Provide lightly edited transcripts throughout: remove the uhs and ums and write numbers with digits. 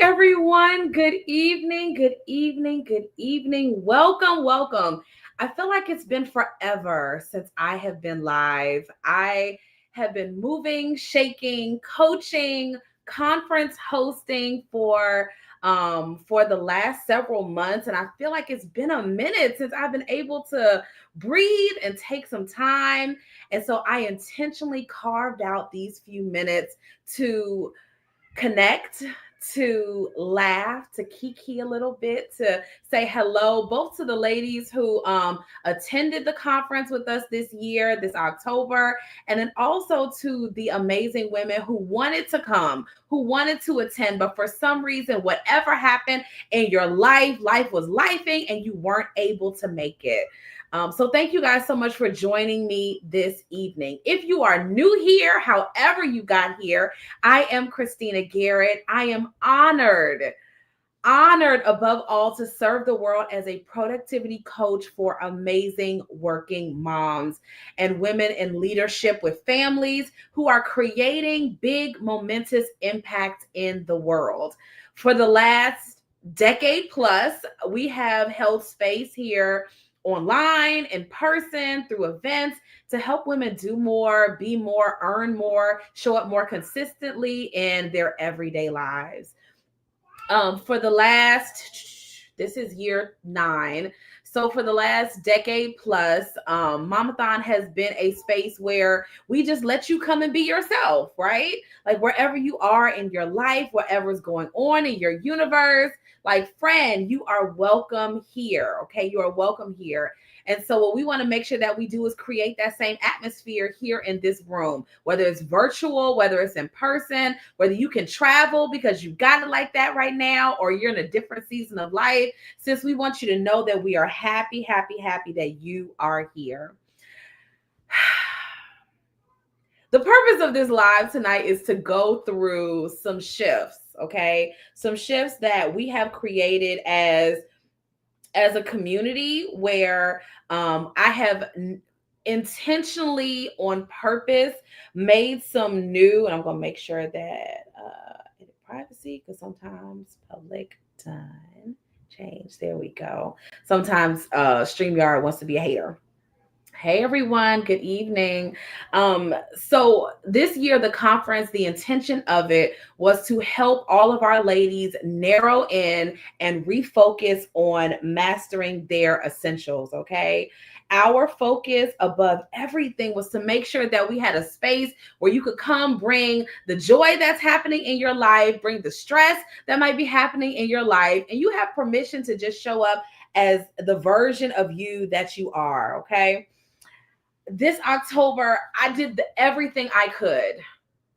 everyone. Good evening. Good evening. Good evening. Welcome. Welcome. I feel like it's been forever since I have been live. I have been moving, shaking, coaching, conference hosting for the last several months, and I feel like it's been a minute since I've been able to breathe and take some time. And so I intentionally carved out these few minutes to connect, to laugh, to kiki a little bit, to say hello, both to the ladies who attended the conference with us this year, this October, and then also to the amazing women who wanted to come, who wanted to attend, but for some reason, whatever happened in your life was lifing and you weren't able to make it. So thank you guys so much for joining me this evening. If you are new here, however you got here, I am Christina Garrett. I am honored above all to serve the world as a productivity coach for amazing working moms and women in leadership with families who are creating big, momentous impact in the world. For the last decade plus, we have held space here online, in person, through events to help women do more, be more, earn more, show up more consistently in their everyday lives. For the last, this is year 9. So for the last decade plus, Momathon has been a space where we just let you come and be yourself, right? Like wherever you are in your life, whatever's going on in your universe, like friend, you are welcome here, okay? You are welcome here. And so what we want to make sure that we do is create that same atmosphere here in this room, whether it's virtual, whether it's in person, whether you can travel because you got it like that right now, or you're in a different season of life. Since we want you to know that we are happy that you are here. The purpose of this live tonight is to go through some shifts, okay? Some shifts that we have created as a community where I have intentionally on purpose made some new, and I'm going to make sure that privacy, because sometimes public time change. There we go. Sometimes StreamYard wants to be a hater. Hey everyone, good evening. So this year, the conference, the intention of it was to help all of our ladies narrow in and refocus on mastering their essentials, okay? Our focus above everything was to make sure that we had a space where you could come bring the joy that's happening in your life, bring the stress that might be happening in your life, and you have permission to just show up as the version of you that you are, okay? This October, I did everything I could.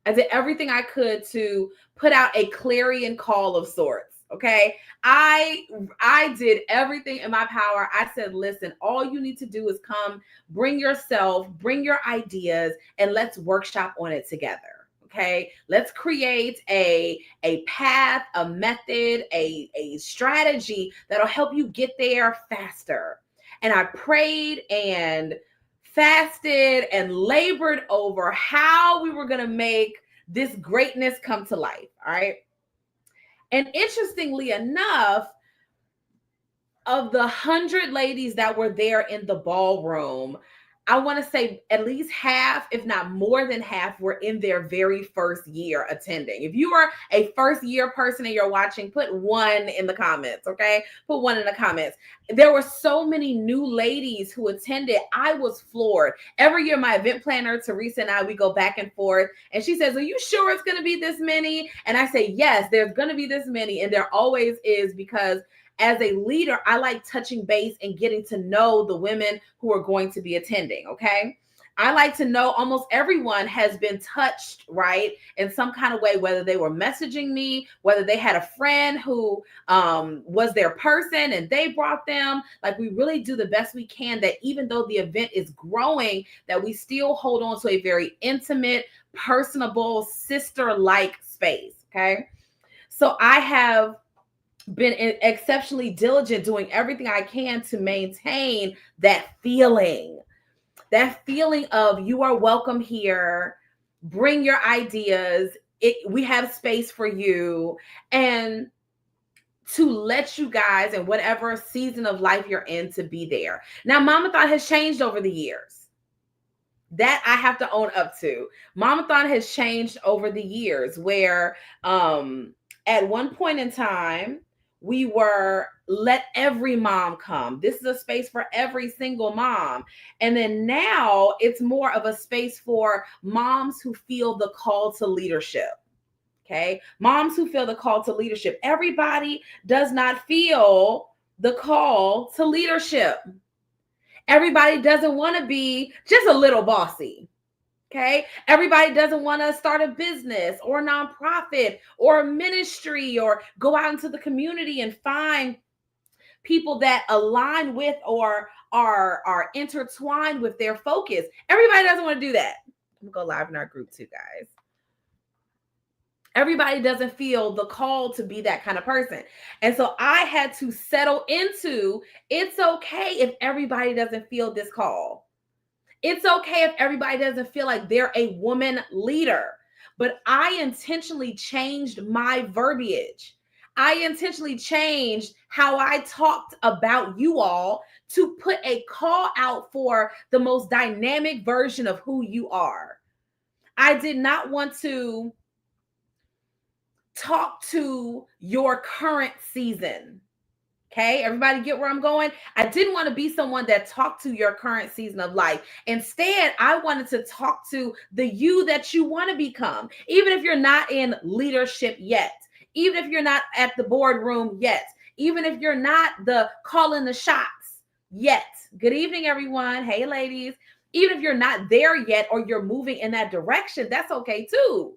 I did everything I could to put out a clarion call of sorts. Okay. I did everything in my power. I said, listen, all you need to do is come, bring yourself, bring your ideas, and let's workshop on it together. Okay. Let's create a path, a method, a strategy that'll help you get there faster. And I prayed and fasted and labored over how we were going to make this greatness come to life. All right. And interestingly enough, of the 100 ladies that were there in the ballroom, I want to say at least half, if not more than half, were in their very first year attending. If you are a first year person and you're watching, put 1 in the comments, okay? Put 1 in the comments. There were so many new ladies who attended. I was floored. Every year, my event planner, Teresa, and I, we go back and forth. And she says, are you sure it's going to be this many? And I say, yes, there's going to be this many. And there always is, because as a leader, I like touching base and getting to know the women who are going to be attending, okay? I like to know almost everyone has been touched, right, in some kind of way, whether they were messaging me, whether they had a friend who was their person and they brought them. Like, we really do the best we can that even though the event is growing, that we still hold on to a very intimate, personable, sister-like space, okay? So I have been exceptionally diligent doing everything I can to maintain that feeling of you are welcome here, bring your ideas, we have space for you. And to let you guys in whatever season of life you're in to be there. Now, Momathon has changed over the years. That I have to own up to. Momathon has changed over the years where at one point in time, we were let every mom come. This is a space for every single mom. And then now it's more of a space for moms who feel the call to leadership. Okay. Moms who feel the call to leadership. Everybody does not feel the call to leadership. Everybody doesn't want to be just a little bossy. Okay. Everybody doesn't want to start a business or a nonprofit or a ministry or go out into the community and find people that align with or are intertwined with their focus. Everybody doesn't want to do that. I'm going to go live in our group too, guys. Everybody doesn't feel the call to be that kind of person. And so I had to settle into, it's okay if everybody doesn't feel this call. It's okay if everybody doesn't feel like they're a woman leader. But I intentionally changed my verbiage. I intentionally changed how I talked about you all to put a call out for the most dynamic version of who you are. I did not want to talk to your current season. Okay, everybody get where I'm going? I didn't want to be someone that talked to your current season of life. Instead, I wanted to talk to the you that you want to become, even if you're not in leadership yet, even if you're not at the boardroom yet, even if you're not the calling the shots yet. Good evening, everyone. Hey, ladies. Even if you're not there yet or you're moving in that direction, that's okay too.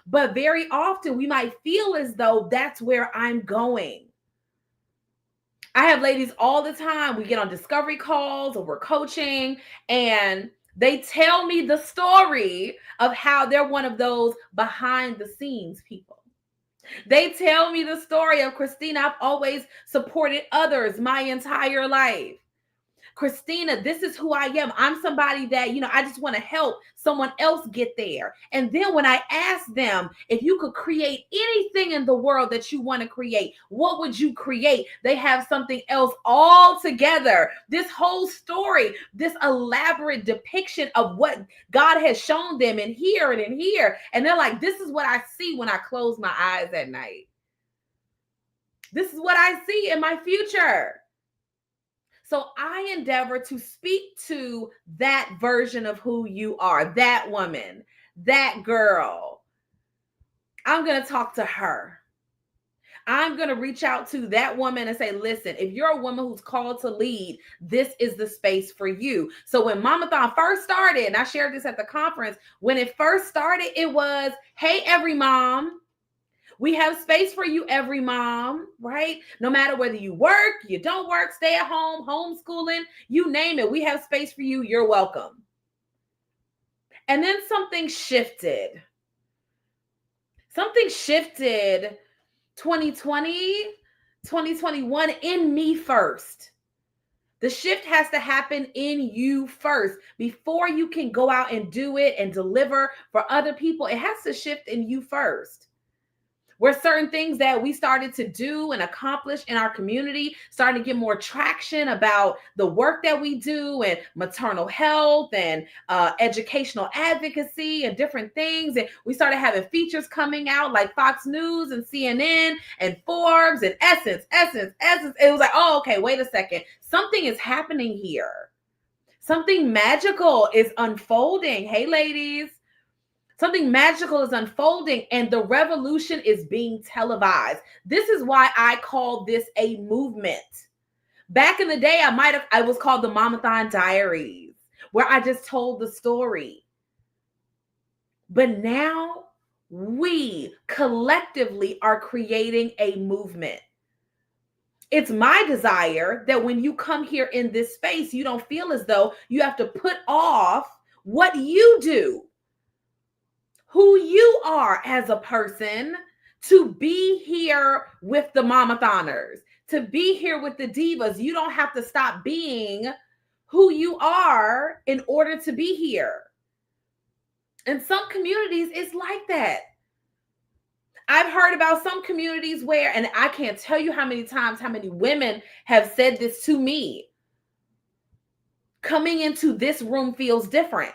But very often we might feel as though that's where I'm going. I have ladies all the time. We get on discovery calls or we're coaching and they tell me the story of how they're one of those behind the scenes people. They tell me the story of, Christina, I've always supported others my entire life. Christina, this is who I am. I'm somebody that, I just want to help someone else get there. And then when I ask them, if you could create anything in the world that you want to create, what would you create? They have something else altogether. This whole story, this elaborate depiction of what God has shown them in here and in here. And they're like, this is what I see when I close my eyes at night. This is what I see in my future. So I endeavor to speak to that version of who you are, that woman, that girl. I'm going to talk to her. I'm going to reach out to that woman and say, listen, if you're a woman who's called to lead, this is the space for you. So when Momathon first started, and I shared this at the conference, when it first started, it was, hey, every mom. We have space for you, every mom, right? No matter whether you work, you don't work, stay at home, homeschooling, you name it. We have space for you. You're welcome. And then something shifted. Something shifted 2020, 2021 in me first. The shift has to happen in you first. Before you can go out and do it and deliver for other people, it has to shift in you first. Where certain things that we started to do and accomplish in our community started to get more traction about the work that we do and maternal health and educational advocacy and different things. And we started having features coming out like Fox News and CNN and Forbes and Essence. It was like, oh, okay, wait a second. Something is happening here. Something magical is unfolding. Hey, ladies. Something magical is unfolding and the revolution is being televised. This is why I call this a movement. Back in the day, I was called the Momathon Diaries, where I just told the story. But now we collectively are creating a movement. It's my desire that when you come here in this space, you don't feel as though you have to put off what you do, who you are as a person, to be here with the Momathoners, to be here with the divas. You don't have to stop being who you are in order to be here. In some communities, it's like that. I've heard about some communities where, and I can't tell you how many times, how many women have said this to me. Coming into this room feels different.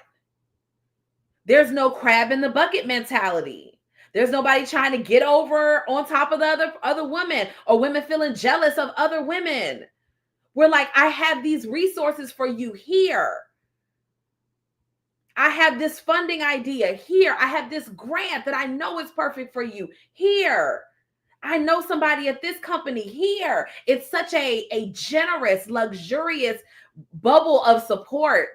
There's no crab in the bucket mentality. There's nobody trying to get over on top of the other women, or women feeling jealous of other women. We're like, I have these resources for you here. I have this funding idea here. I have this grant that I know is perfect for you here. I know somebody at this company here. It's such a generous, luxurious bubble of support.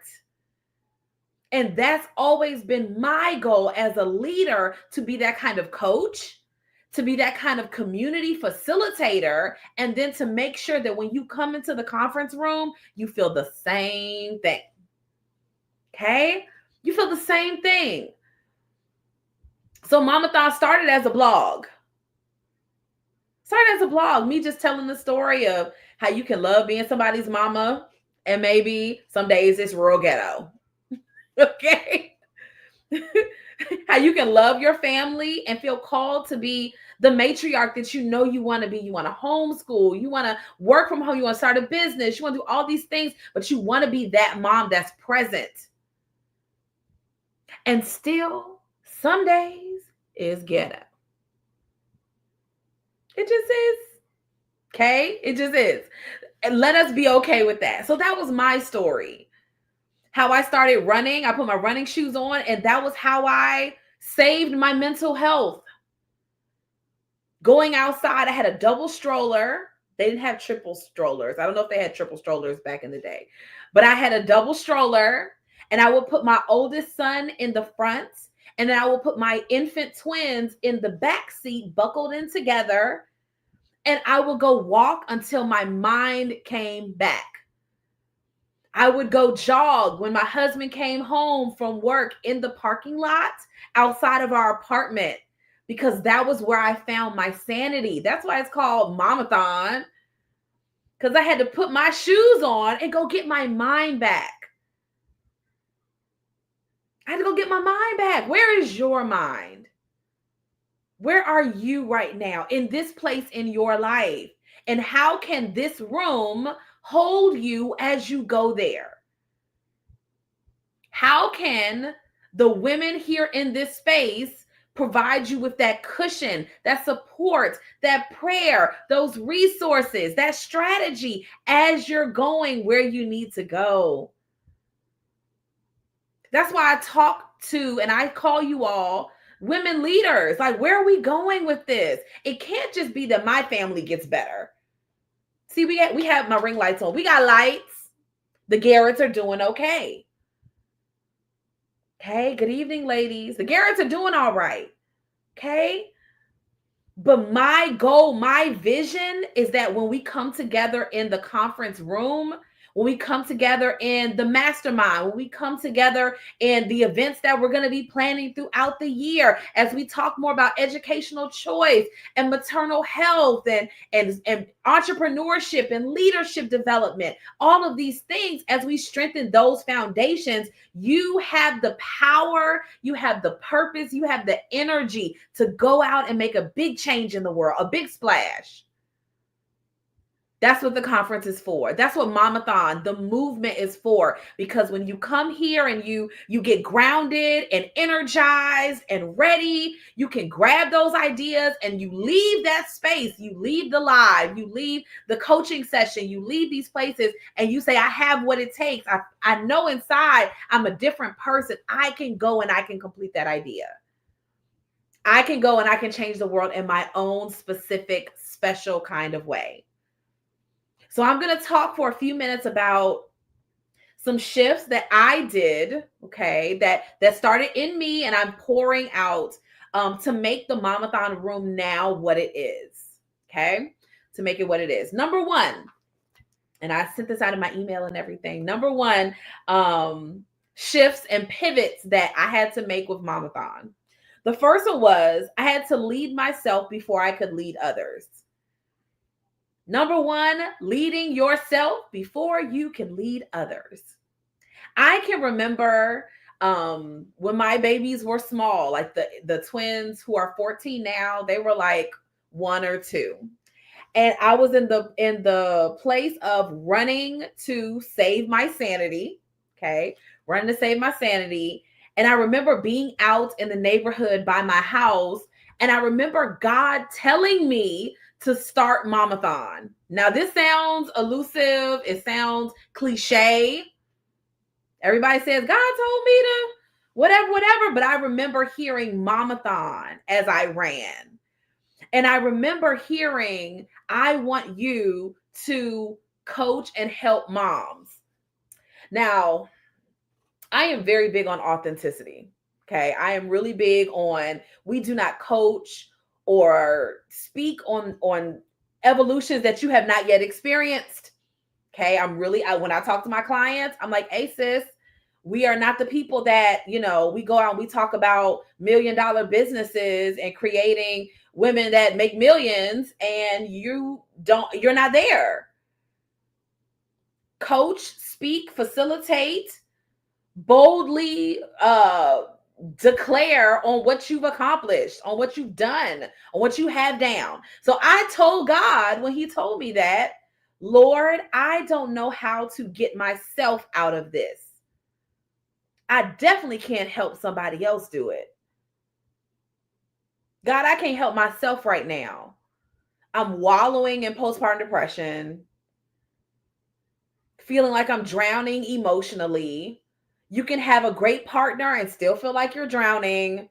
And that's always been my goal as a leader, to be that kind of coach, to be that kind of community facilitator, and then to make sure that when you come into the conference room, you feel the same thing. Okay? You feel the same thing. So Momathon started as a blog. Me just telling the story of how you can love being somebody's mama, and maybe some days it's rural ghetto. Okay? How you can love your family and feel called to be the matriarch that you know you want to be. You want to homeschool, you want to work from home, you want to start a business, you want to do all these things, but you want to be that mom that's present. And still, some days is ghetto. It just is. Okay? It just is. And let us be okay with that. So that was my story. How I started running. I put my running shoes on, and that was how I saved my mental health. Going outside, I had a double stroller. They didn't have triple strollers. I don't know if they had triple strollers back in the day, but I had a double stroller, and I would put my oldest son in the front, and then I would put my infant twins in the back seat, buckled in together, and I would go walk until my mind came back. I would go jog when my husband came home from work in the parking lot outside of our apartment, because that was where I found my sanity. That's why it's called Momathon, because I had to put my shoes on and go get my mind back. I had to go get my mind back. Where is your mind? Where are you right now in this place in your life? And how can this room hold you as you go there? How can the women here in this space provide you with that cushion, that support, that prayer, those resources, that strategy as you're going where you need to go? That's why I talk to, and I call you all women leaders. Like, where are we going with this? It can't just be that my family gets better. See, we have my ring lights on. We got lights. The Garretts are doing okay. Okay, good evening, ladies. The Garretts are doing all right. Okay. But my goal, my vision is that when we come together in the conference room, when we come together in the mastermind, when we come together in the events that we're going to be planning throughout the year, as we talk more about educational choice and maternal health and entrepreneurship and leadership development, all of these things, as we strengthen those foundations, you have the power, you have the purpose, you have the energy to go out and make a big change in the world, a big splash. That's what the conference is for. That's what Momathon, the movement, is for. Because when you come here and you get grounded and energized and ready, you can grab those ideas and you leave that space. You leave the live, you leave the coaching session, you leave these places and you say, I have what it takes. I know inside I'm a different person. I can go and I can complete that idea. I can go and I can change the world in my own specific, special kind of way. So I'm going to talk for a few minutes about some shifts that I did, okay, that started in me and I'm pouring out to make the Momathon room now what it is, okay, to make it what it is. Number one, and I sent this out in my email and everything. Number one, shifts and pivots that I had to make with Momathon. The first one was I had to lead myself before I could lead others. Number one, leading yourself before you can lead others. I can remember When my babies were small, like the twins who are 14 now, they were like 1 or 2. And I was in the place of running to save my sanity. Okay. Running to save my sanity. And I remember being out in the neighborhood by my house. And I remember God telling me to start Momathon. Now, this sounds elusive. It sounds cliche. Everybody says, God told me to whatever. But I remember hearing Momathon as I ran. And I remember hearing, I want you to coach and help moms. Now, I am very big on authenticity. Okay. I am really big on, we do not coach or speak on evolutions that you have not yet experienced. Okay. When I talk to my clients, I'm like, hey, sis, we are not the people that, we go out and we talk about $1 million businesses and creating women that make millions, and you're not there. Coach, speak, facilitate, boldly declare on what you've accomplished, on what you've done, on what you have down. So I told God when he told me that, Lord, I don't know how to get myself out of this. I definitely can't help somebody else do it. God, I can't help myself right now. I'm wallowing in postpartum depression, feeling like I'm drowning emotionally. You can have a great partner and still feel like you're drowning.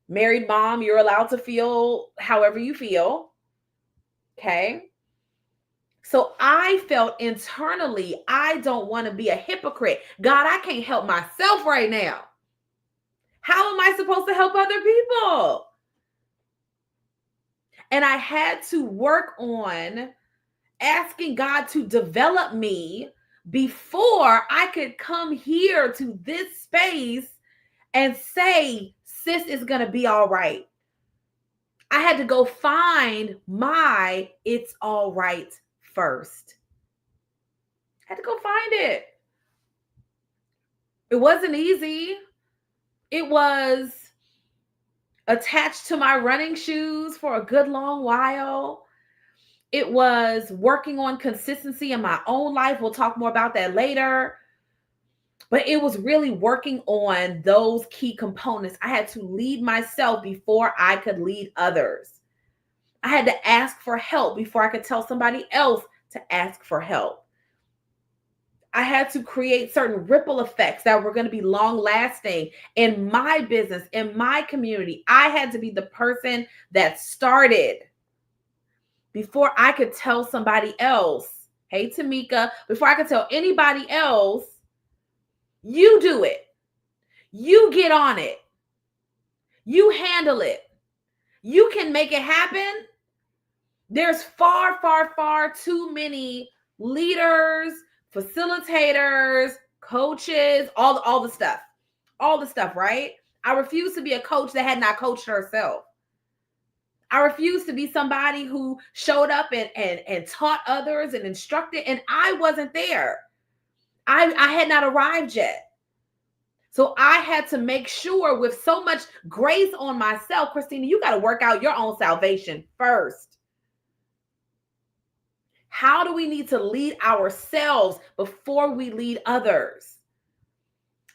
Married mom, you're allowed to feel however you feel. Okay. So I felt internally, I don't want to be a hypocrite. God, I can't help myself right now. How am I supposed to help other people? And I had to work on asking God to develop me before I could come here to this space and say, sis is going to be all right. I had to go find my it's all right first. I had to go find it. It wasn't easy. It was attached to my running shoes for a good long while. It was working on consistency in my own life. We'll talk more about that later. But it was really working on those key components. I had to lead myself before I could lead others. I had to ask for help before I could tell somebody else to ask for help. I had to create certain ripple effects that were going to be long lasting in my business, in my community. I had to be the person that started before I could tell somebody else. Hey, Tamika, before I could tell anybody else, you do it. You get on it. You handle it. You can make it happen. There's far, far, far too many leaders, facilitators, coaches, all the stuff. All the stuff, right? I refuse to be a coach that had not coached herself. I refuse to be somebody who showed up and taught others and instructed, and I wasn't there. I had not arrived yet. So I had to make sure, with so much grace on myself, Christina, you got to work out your own salvation first. How do we need to lead ourselves before we lead others?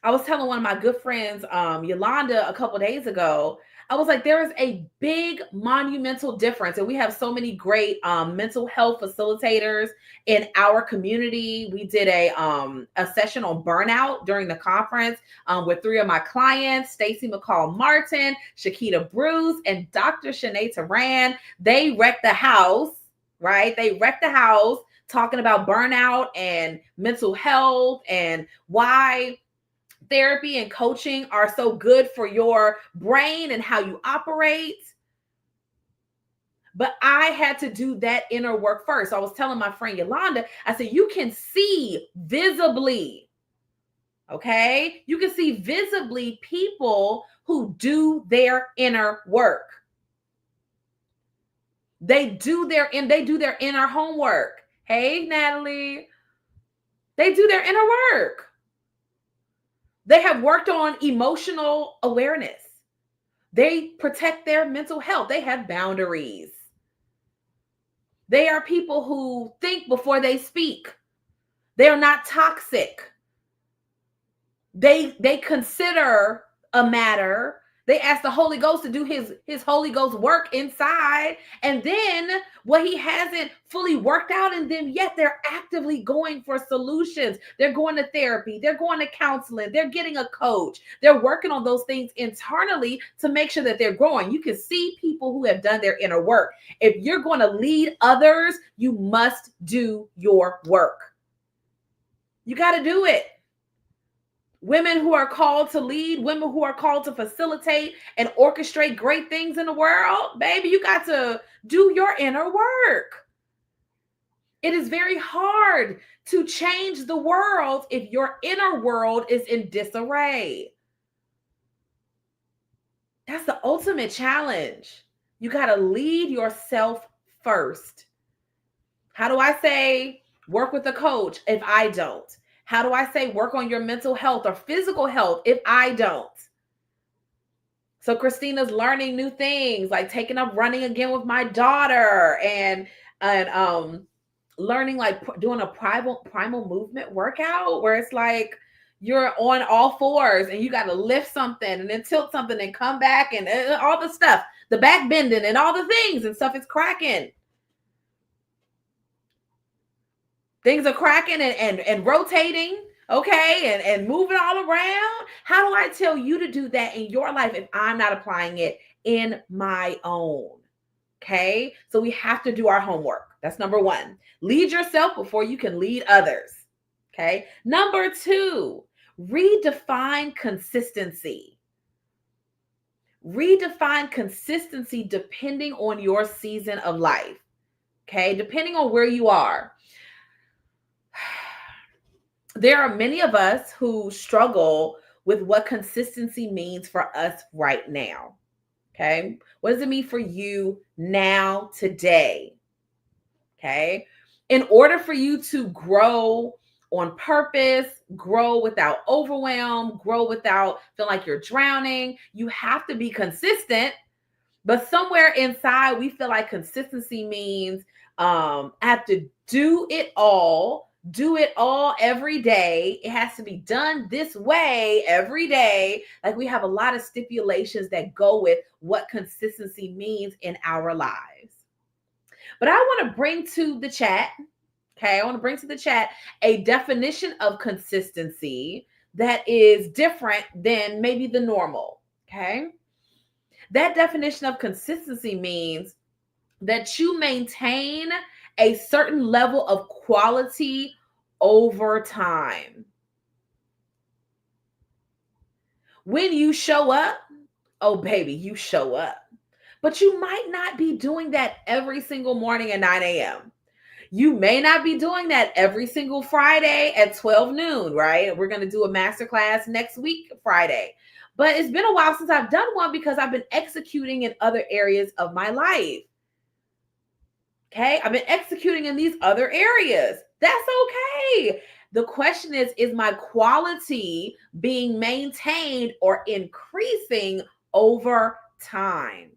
I was telling one of my good friends, Yolanda, a couple days ago, I was like, there is a big monumental difference. And we have so many great mental health facilitators in our community. We did a session on burnout during the conference with 3 of my clients, Stacey McCall Martin, Shakita Bruce, and Dr. Shanae Taran. They wrecked the house, right? They wrecked the house talking about burnout and mental health and why therapy and coaching are so good for your brain and how you operate. But I had to do that inner work first. I was telling my friend Yolanda, I said, you can see visibly, okay? You can see visibly people who do their inner work. They do their inner homework. Hey, Natalie. They do their inner work. They have worked on emotional awareness. They protect their mental health. They have boundaries. They are people who think before they speak. They are not toxic. They consider a matter. They ask the Holy Ghost to do his Holy Ghost work inside. And then what he hasn't fully worked out in them yet, they're actively going for solutions. They're going to therapy. They're going to counseling. They're getting a coach. They're working on those things internally to make sure that they're growing. You can see people who have done their inner work. If you're going to lead others, you must do your work. You got to do it. Women who are called to lead, women who are called to facilitate and orchestrate great things in the world, baby, you got to do your inner work. It is very hard to change the world if your inner world is in disarray. That's the ultimate challenge. You got to lead yourself first. How do I say work with a coach if I don't? How do I say work on your mental health or physical health if I don't? So Christina's learning new things, like taking up running again with my daughter and learning, like doing a primal movement workout where it's like you're on all fours and you got to lift something and then tilt something and come back and all the stuff, the back bending and all the things and stuff is cracking. Things are cracking and rotating, okay, and moving all around. How do I tell you to do that in your life if I'm not applying it in my own? Okay, so we have to do our homework. That's number one. Lead yourself before you can lead others. Okay, number two, redefine consistency. Redefine consistency depending on your season of life. Okay, depending on where you are. There are many of us who struggle with what consistency means for us right now. Okay. What does it mean for you now, today? Okay. In order for you to grow on purpose, grow without overwhelm, grow without feeling like you're drowning, you have to be consistent. But somewhere inside, we feel like consistency means I have to do it all every day. It has to be done this way every day. Like we have a lot of stipulations that go with what consistency means in our lives. But I want to bring to the chat, okay, I want to bring to the chat a definition of consistency that is different than maybe the normal, okay? That definition of consistency means that you maintain a certain level of quality over time. When you show up, oh baby, you show up. But you might not be doing that every single morning at 9 a.m. You may not be doing that every single Friday at 12 noon, right? We're going to do a masterclass next week, Friday. But it's been a while since I've done one because I've been executing in other areas of my life. Okay, I've been executing in these other areas. That's okay. The question is my quality being maintained or increasing over time?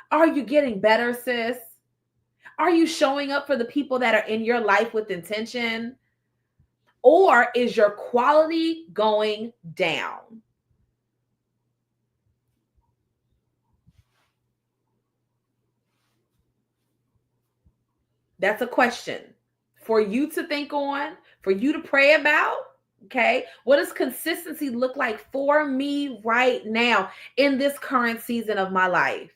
Are you getting better, sis? Are you showing up for the people that are in your life with intention? Or is your quality going down? That's a question for you to think on, for you to pray about. Okay. What does consistency look like for me right now in this current season of my life?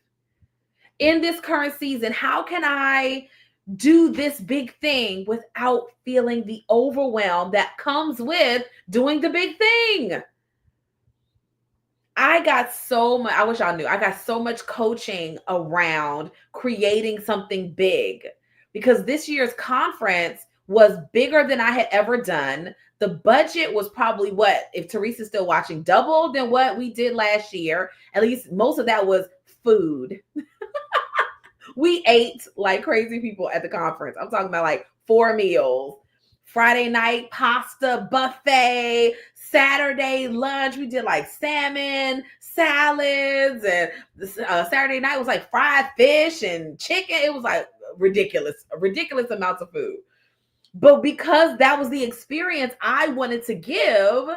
In this current season, how can I do this big thing without feeling the overwhelm that comes with doing the big thing? I got so much, I wish y'all knew, I got so much coaching around creating something big because this year's conference was bigger than I had ever done. The budget was probably what, if Teresa's still watching, double than what we did last year. At least most of that was food. We ate like crazy people at the conference. I'm talking about like 4 meals, Friday night pasta buffet. Saturday lunch, we did like salmon, salads, and Saturday night was like fried fish and chicken. It was like ridiculous amounts of food. But because that was the experience I wanted to give,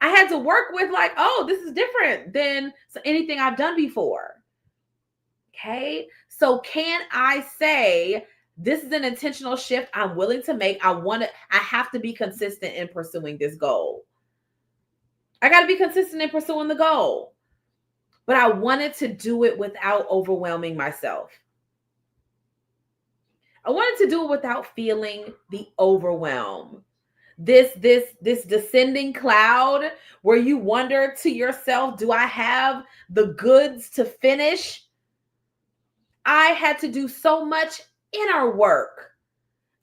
I had to work with like, oh, this is different than anything I've done before. Okay. So can I say this is an intentional shift I'm willing to make? I have to be consistent in pursuing this goal. I got to be consistent in pursuing the goal. But I wanted to do it without overwhelming myself. I wanted to do it without feeling the overwhelm. This descending cloud where you wonder to yourself, do I have the goods to finish? I had to do so much inner work.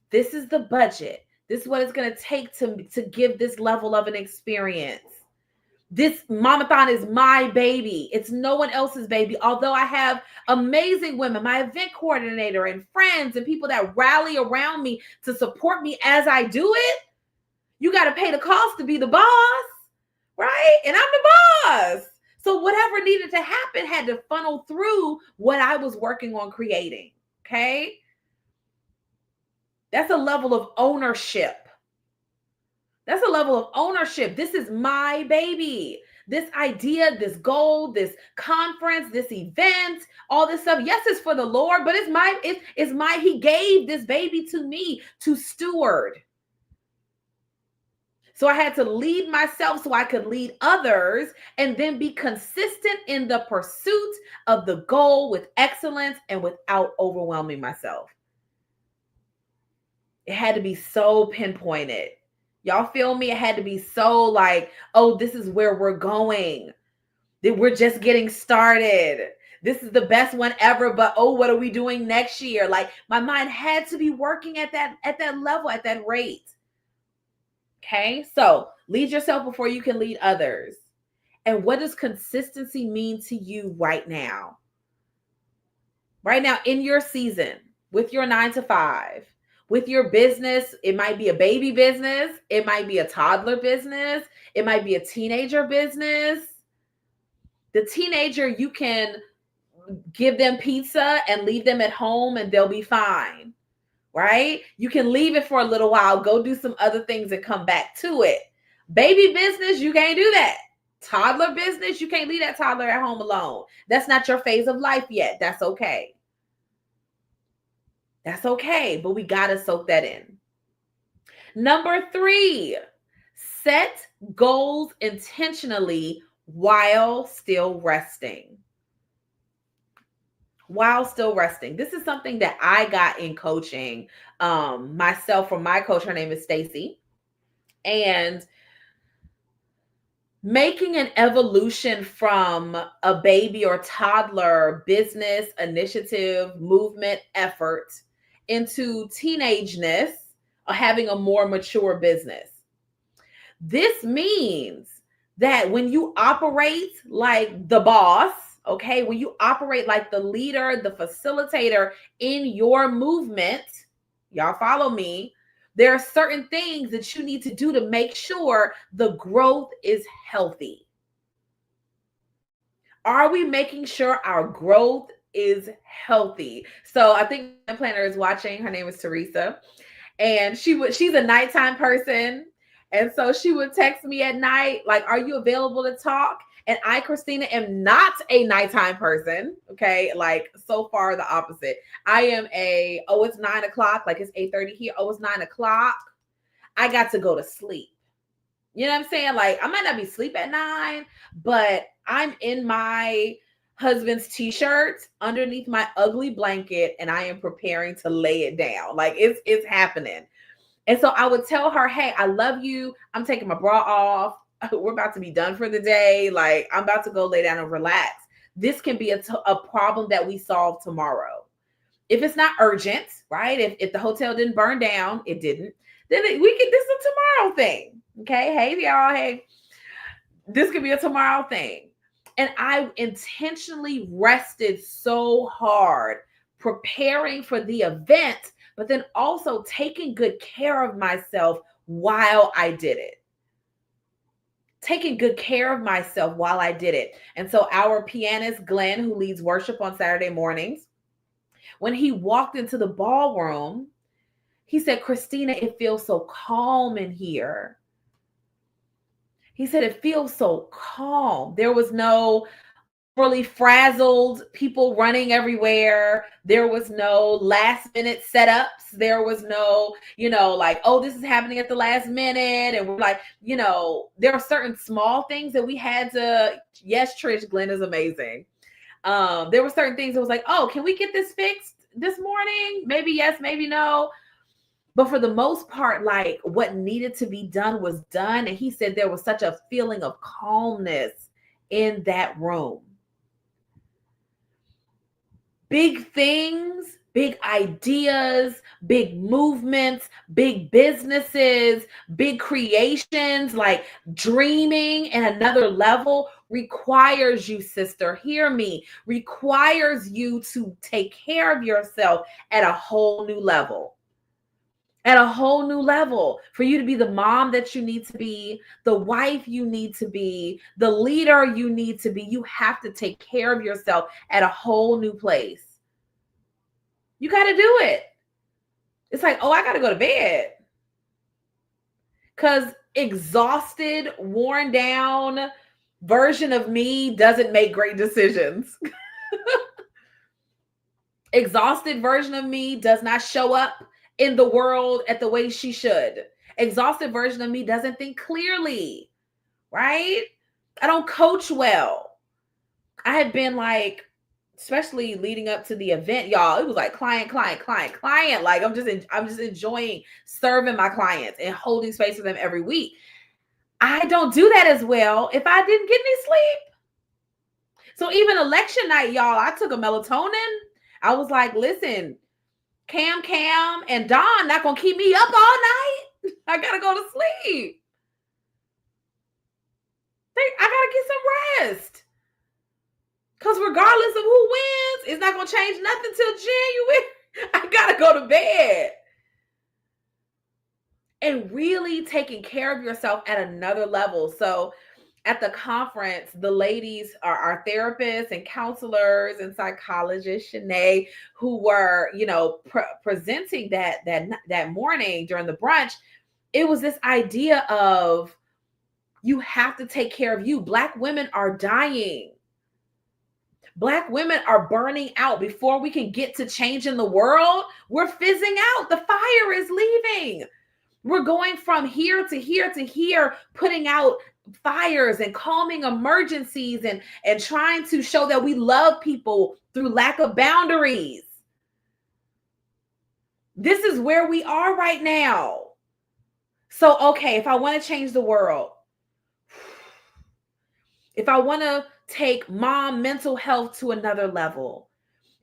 This is the budget. This is what it's going to take to give this level of an experience. This Momathon is my baby. It's no one else's baby. Although I have amazing women, my event coordinator and friends and people that rally around me to support me as I do it, you got to pay the cost to be the boss, right? And I'm the boss. So whatever needed to happen had to funnel through what I was working on creating, okay? That's a level of ownership. That's a level of ownership. This is my baby. This idea, this goal, this conference, this event, all this stuff. Yes, it's for the Lord, but He gave this baby to me to steward. So I had to lead myself so I could lead others and then be consistent in the pursuit of the goal with excellence and without overwhelming myself. It had to be so pinpointed. Y'all feel me? It had to be so like, oh, this is where we're going. That we're just getting started. This is the best one ever, but oh, what are we doing next year? Like my mind had to be working at that level, at that rate. Okay, so lead yourself before you can lead others. And what does consistency mean to you right now? Right now in your season, with your 9 to 5, with your business, it might be a baby business. It might be a toddler business. It might be a teenager business. The teenager, you can give them pizza and leave them at home and they'll be fine, right? You can leave it for a little while, go do some other things and come back to it. Baby business, you can't do that. Toddler business, you can't leave that toddler at home alone. That's not your phase of life yet. That's okay. That's okay, but we got to soak that in. Number 3, set goals intentionally while still resting. While still resting. This is something that I got in coaching myself from my coach. Her name is Stacy. And making an evolution from a baby or toddler business initiative, movement, effort into teenageness or having a more mature business. This means that when you operate like the boss, okay, when you operate like the leader, the facilitator in your movement, y'all follow me, there are certain things that you need to do to make sure the growth is healthy. Are we making sure our growth is healthy? So I think my planner is watching. Her name is Teresa. And she's a nighttime person. And so she would text me at night, like, are you available to talk? And I, Christina, am not a nighttime person. Okay. Like so far the opposite. I am it's 9 o'clock. Like it's 8:30 here. Oh, it's 9 o'clock. I got to go to sleep. You know what I'm saying? Like I might not be asleep at 9, but I'm in my husband's t-shirt underneath my ugly blanket and I am preparing to lay it down. Like it's happening. And so I would tell her, hey, I love you. I'm taking my bra off. We're about to be done for the day. Like I'm about to go lay down and relax. This can be a problem that we solve tomorrow. If it's not urgent, right? If the hotel didn't burn down, it didn't, then this is a tomorrow thing. Okay. Hey, y'all. Hey, this could be a tomorrow thing. And I intentionally rested so hard preparing for the event but then also taking good care of myself while I did it. Taking good care of myself while I did it. And so our pianist, Glenn, who leads worship on Saturday mornings, when he walked into the ballroom, he said, Christina, it feels so calm in here. He said, it feels so calm. There was no really frazzled people running everywhere. There was no last minute setups. There was no, like, oh, this is happening at the last minute. And we're like, there are certain small things that we had to, yes, Trish, Glenn is amazing. There were certain things that was like, oh, can we get this fixed this morning? Maybe yes, maybe no. But for the most part, like what needed to be done was done. And he said there was such a feeling of calmness in that room. Big things, big ideas, big movements, big businesses, big creations, like dreaming in another level requires you, sister, hear me, requires you to take care of yourself at a whole new level. At a whole new level, for you to be the mom that you need to be, the wife you need to be, the leader you need to be. You have to take care of yourself at a whole new place. You got to do it. It's like, oh, I got to go to bed. Because exhausted, worn down version of me doesn't make great decisions. Exhausted version of me does not show up in the world at the way she should. Exhausted version of me doesn't think clearly, right? I don't coach well. I have been like, especially leading up to the event, y'all, it was like client. Like I'm just enjoying serving my clients and holding space for them every week. I don't do that as well if I didn't get any sleep. So even election night, y'all, I took a melatonin. I was like, listen, Cam and Don not gonna keep me up all night. I gotta go to sleep. I gotta get some rest. Because regardless of who wins, it's not gonna change nothing till January. I gotta go to bed. And really taking care of yourself at another level. So at the conference, the ladies are our therapists and counselors and psychologists, Shanae, who were, presenting that morning during the brunch. It was this idea of you have to take care of you. Black women are dying. Black women are burning out. Before we can get to changing the world, we're fizzing out. The fire is leaving. We're going from here to here to here, putting out fires and calming emergencies and trying to show that we love people through lack of boundaries. This is where we are right now. So, okay, if I want to change the world, if I want to take mom mental health to another level,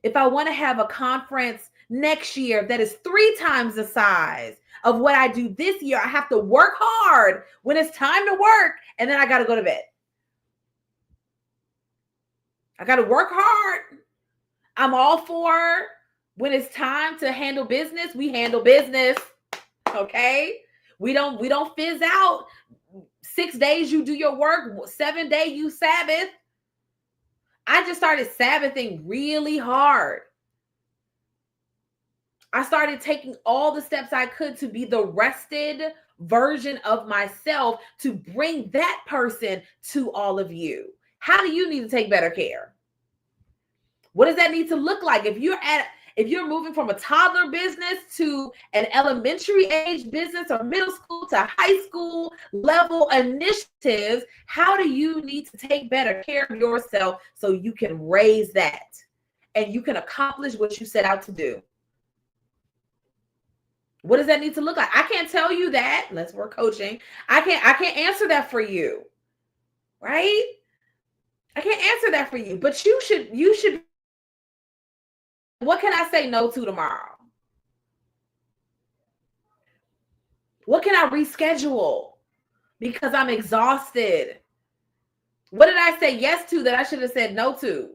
if I want to have a conference next year that is 3 times the size of what I do this year, I have to work hard when it's time to work, and then I got to go to bed. I got to work hard. I'm all for when it's time to handle business, we handle business. Okay? We don't fizz out. 6 days you do your work, 7 day you Sabbath. I just started Sabbathing really hard. I started taking all the steps I could to be the rested version of myself to bring that person to all of you. How do you need to take better care? What does that need to look like? If you're moving from a toddler business to an elementary age business or middle school to high school level initiatives, how do you need to take better care of yourself so you can raise that and you can accomplish what you set out to do? What does that need to look like? I can't tell you that unless we're coaching. I can't answer that for you. Right? I can't answer that for you, but you should. What can I say no to tomorrow? What can I reschedule because I'm exhausted? What did I say yes to that I should have said no to?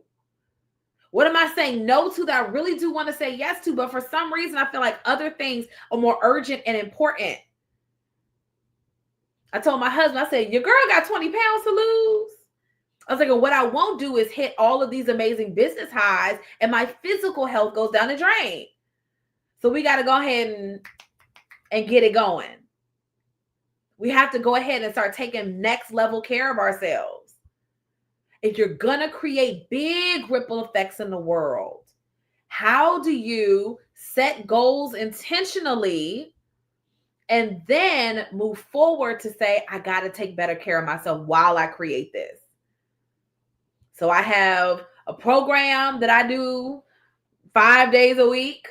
What am I saying no to that I really do want to say yes to, but for some reason I feel like other things are more urgent and important? I told my husband, I said, your girl got 20 pounds to lose. I was like, what I won't do is hit all of these amazing business highs and my physical health goes down the drain. So we got to go ahead and get it going. We have to go ahead and start taking next level care of ourselves. If you're going to create big ripple effects in the world, how do you set goals intentionally and then move forward to say, I got to take better care of myself while I create this? So I have a program that I do 5 days a week.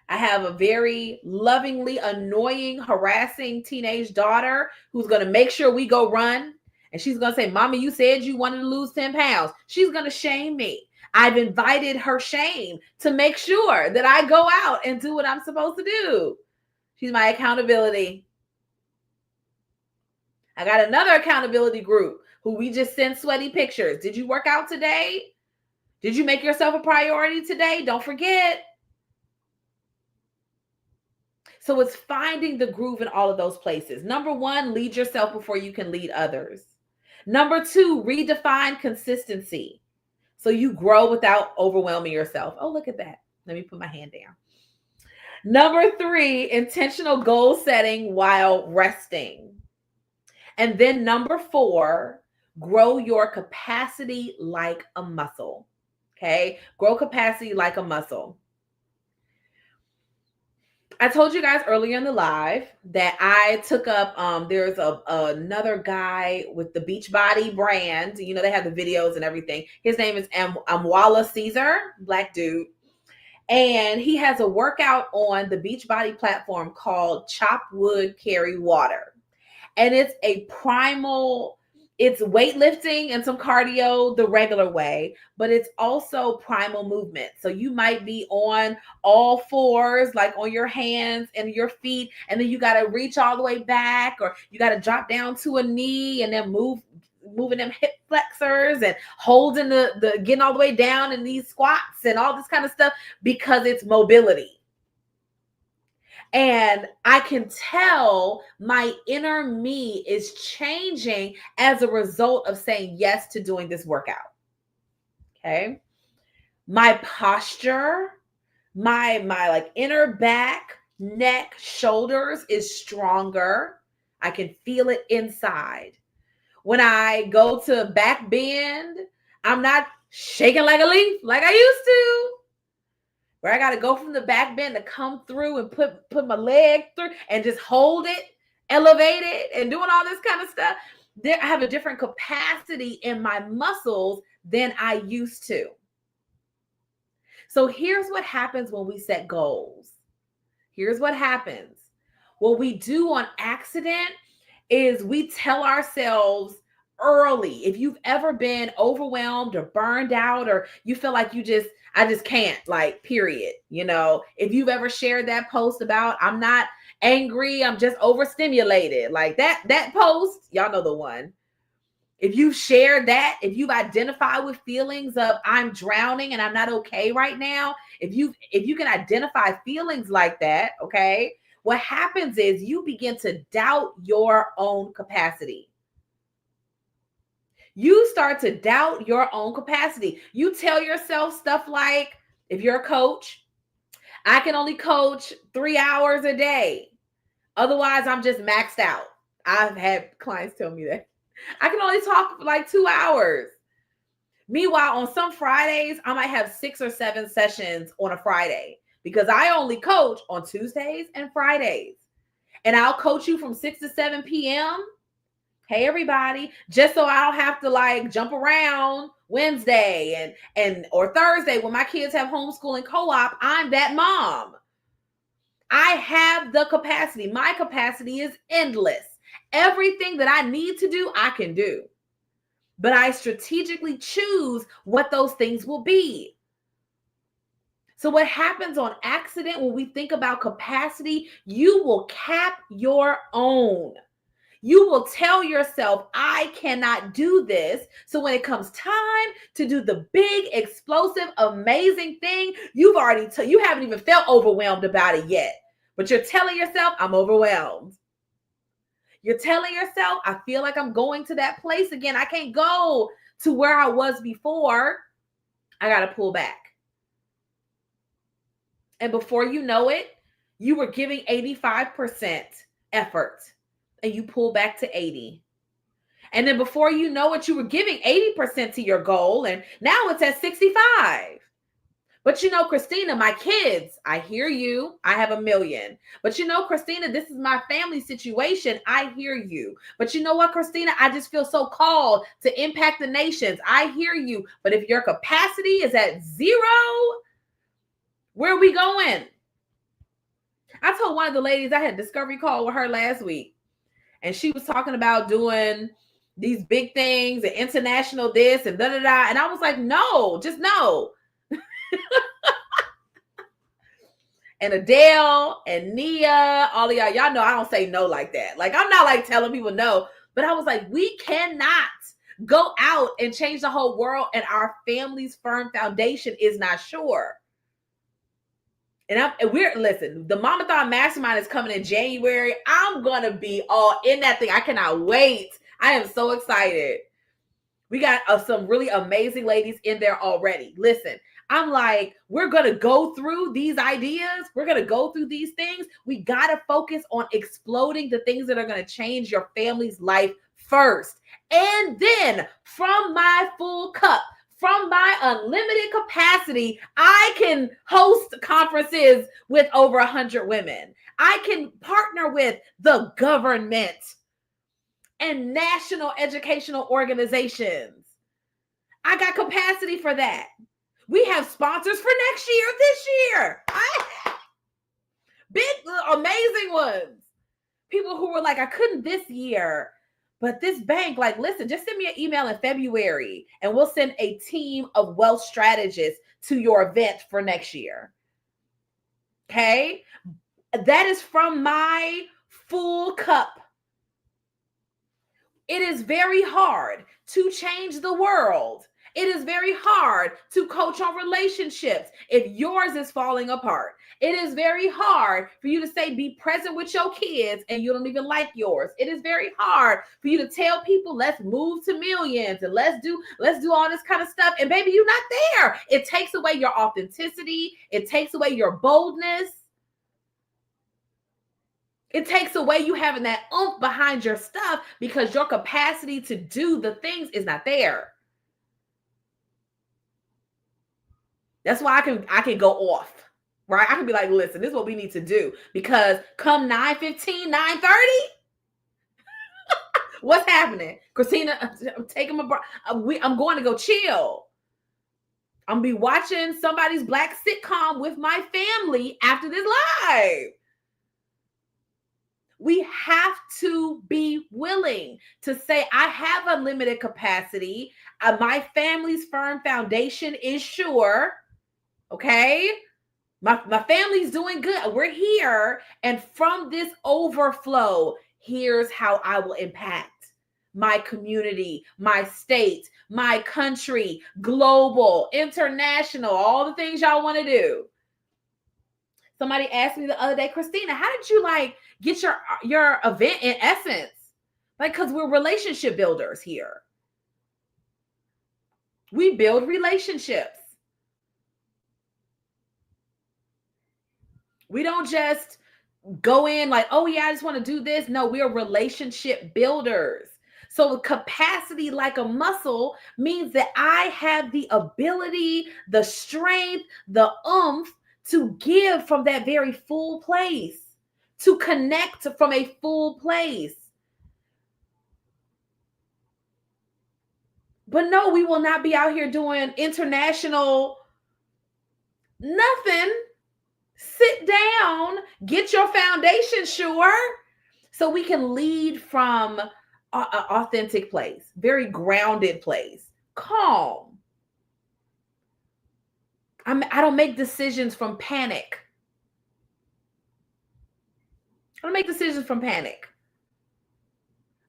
I have a very lovingly annoying, harassing teenage daughter who's going to make sure we go run. And she's going to say, Mommy, you said you wanted to lose 10 pounds. She's going to shame me. I've invited her shame to make sure that I go out and do what I'm supposed to do. She's my accountability. I got another accountability group who we just send sweaty pictures. Did you work out today? Did you make yourself a priority today? Don't forget. So it's finding the groove in all of those places. Number one, lead yourself before you can lead others. Number two, redefine consistency so you grow without overwhelming yourself. Oh, look at that. Let me put my hand down. Number three, intentional goal setting while resting. And then number four, grow your capacity like a muscle. Okay? Grow capacity like a muscle. I told you guys earlier in the live that I took up, there's another guy with the Beachbody brand. You know, they have the videos and everything. His name is Amwala Caesar, Black dude. And he has a workout on the Beachbody platform called Chop Wood, Carry Water. And it's a primal, it's weightlifting and some cardio the regular way, but it's also primal movement. So you might be on all fours, like on your hands and your feet, and then you got to reach all the way back, or you got to drop down to a knee and then moving them hip flexors and holding the getting all the way down in these squats and all this kind of stuff, because it's mobility. And I can tell my inner me is changing as a result of saying yes to doing this workout. Okay. My posture, my like inner back, neck, shoulders is stronger. I can feel it inside. When I go to back bend, I'm not shaking like a leaf like I used to. Where I got to go from the back bend to come through and put my leg through and just hold it, elevate it, and doing all this kind of stuff. I have a different capacity in my muscles than I used to. So here's what happens when we set goals. Here's what happens. What we do on accident is we tell ourselves early, if you've ever been overwhelmed or burned out, or you feel like I just can't, like, period. You know, if you've ever shared that post about, I'm not angry, I'm just overstimulated, like that post, y'all know the one. If you've shared that, if you've identified with feelings of I'm drowning and I'm not okay right now, if you can identify feelings like that, okay, what happens is you begin to doubt your own capacity. You start to doubt your own capacity. You tell yourself stuff like, if you're a coach, I can only coach 3 hours a day. Otherwise, I'm just maxed out. I've had clients tell me that. I can only talk for like 2 hours. Meanwhile, on some Fridays, I might have 6 or 7 sessions on a Friday because I only coach on Tuesdays and Fridays. And I'll coach you from 6 to 7 p.m. Hey, everybody, just so I don't have to like jump around Wednesday and or Thursday when my kids have homeschooling co-op. I'm that mom. I have the capacity. My capacity is endless. Everything that I need to do, I can do. But I strategically choose what those things will be. So what happens on accident when we think about capacity, you will cap your own. You will tell yourself, I cannot do this. So when it comes time to do the big, explosive, amazing thing, you haven't even felt overwhelmed about it yet. But you're telling yourself, I'm overwhelmed. You're telling yourself, I feel like I'm going to that place again. I can't go to where I was before. I got to pull back. And before you know it, you were giving 85% effort and you pull back to 80. And then before you know it, you were giving 80% to your goal and now it's at 65. But you know, Christina, my kids, I hear you. I have 1 million. But you know, Christina, this is my family situation. I hear you. But you know what, Christina? I just feel so called to impact the nations. I hear you. But if your capacity is at 0, where are we going? I told one of the ladies, I had a discovery call with her last week, and she was talking about doing these big things and international this and da-da-da. And I was like, no, just no. And Adele and Nia, all of y'all know I don't say no like that. Like, I'm not like telling people no, but I was like, we cannot go out and change the whole world and our family's firm foundation is not sure. And listen, the Momathon Mastermind is coming in January. I'm going to be all in that thing. I cannot wait. I am so excited. We got some really amazing ladies in there already. Listen, I'm like, we're going to go through these ideas. We're going to go through these things. We got to focus on exploding the things that are going to change your family's life first. And then from my full cup, from my unlimited capacity, I can host conferences with over 100 women. I can partner with the government and national educational organizations. I got capacity for that. We have sponsors for next year, this year. Big, amazing ones. People who were like, I couldn't this year, but this bank, like, listen, just send me an email in February and we'll send a team of wealth strategists to your event for next year. Okay? That is from my full cup. It is very hard to change the world. It is very hard to coach on relationships if yours is falling apart. It is very hard for you to say be present with your kids and you don't even like yours. It is very hard for you to tell people let's move to millions and let's do all this kind of stuff. And baby, you're not there. It takes away your authenticity. It takes away your boldness. It takes away you having that oomph behind your stuff because your capacity to do the things is not there. That's why I can go off, right? I can be like, listen, this is what we need to do because come 9:15, 9:30, what's happening? Christina, I'm taking I'm going to go chill. I'm gonna be watching somebody's Black sitcom with my family after this live. We have to be willing to say, I have unlimited capacity. My family's firm foundation is sure. Okay. My family's doing good. We're here. And from this overflow, here's how I will impact my community, my state, my country, global, international, all the things y'all want to do. Somebody asked me the other day, Christina, how did you get your event in essence? Because we're relationship builders here. We build relationships. We don't just go in like, oh yeah, I just want to do this. No, we are relationship builders. So capacity like a muscle means that I have the ability, the strength, the oomph to give from that very full place, to connect from a full place. But no, we will not be out here doing international nothing. Sit down, get your foundation sure, so we can lead from an authentic place, very grounded place, calm. I don't make decisions from panic. I don't make decisions from panic.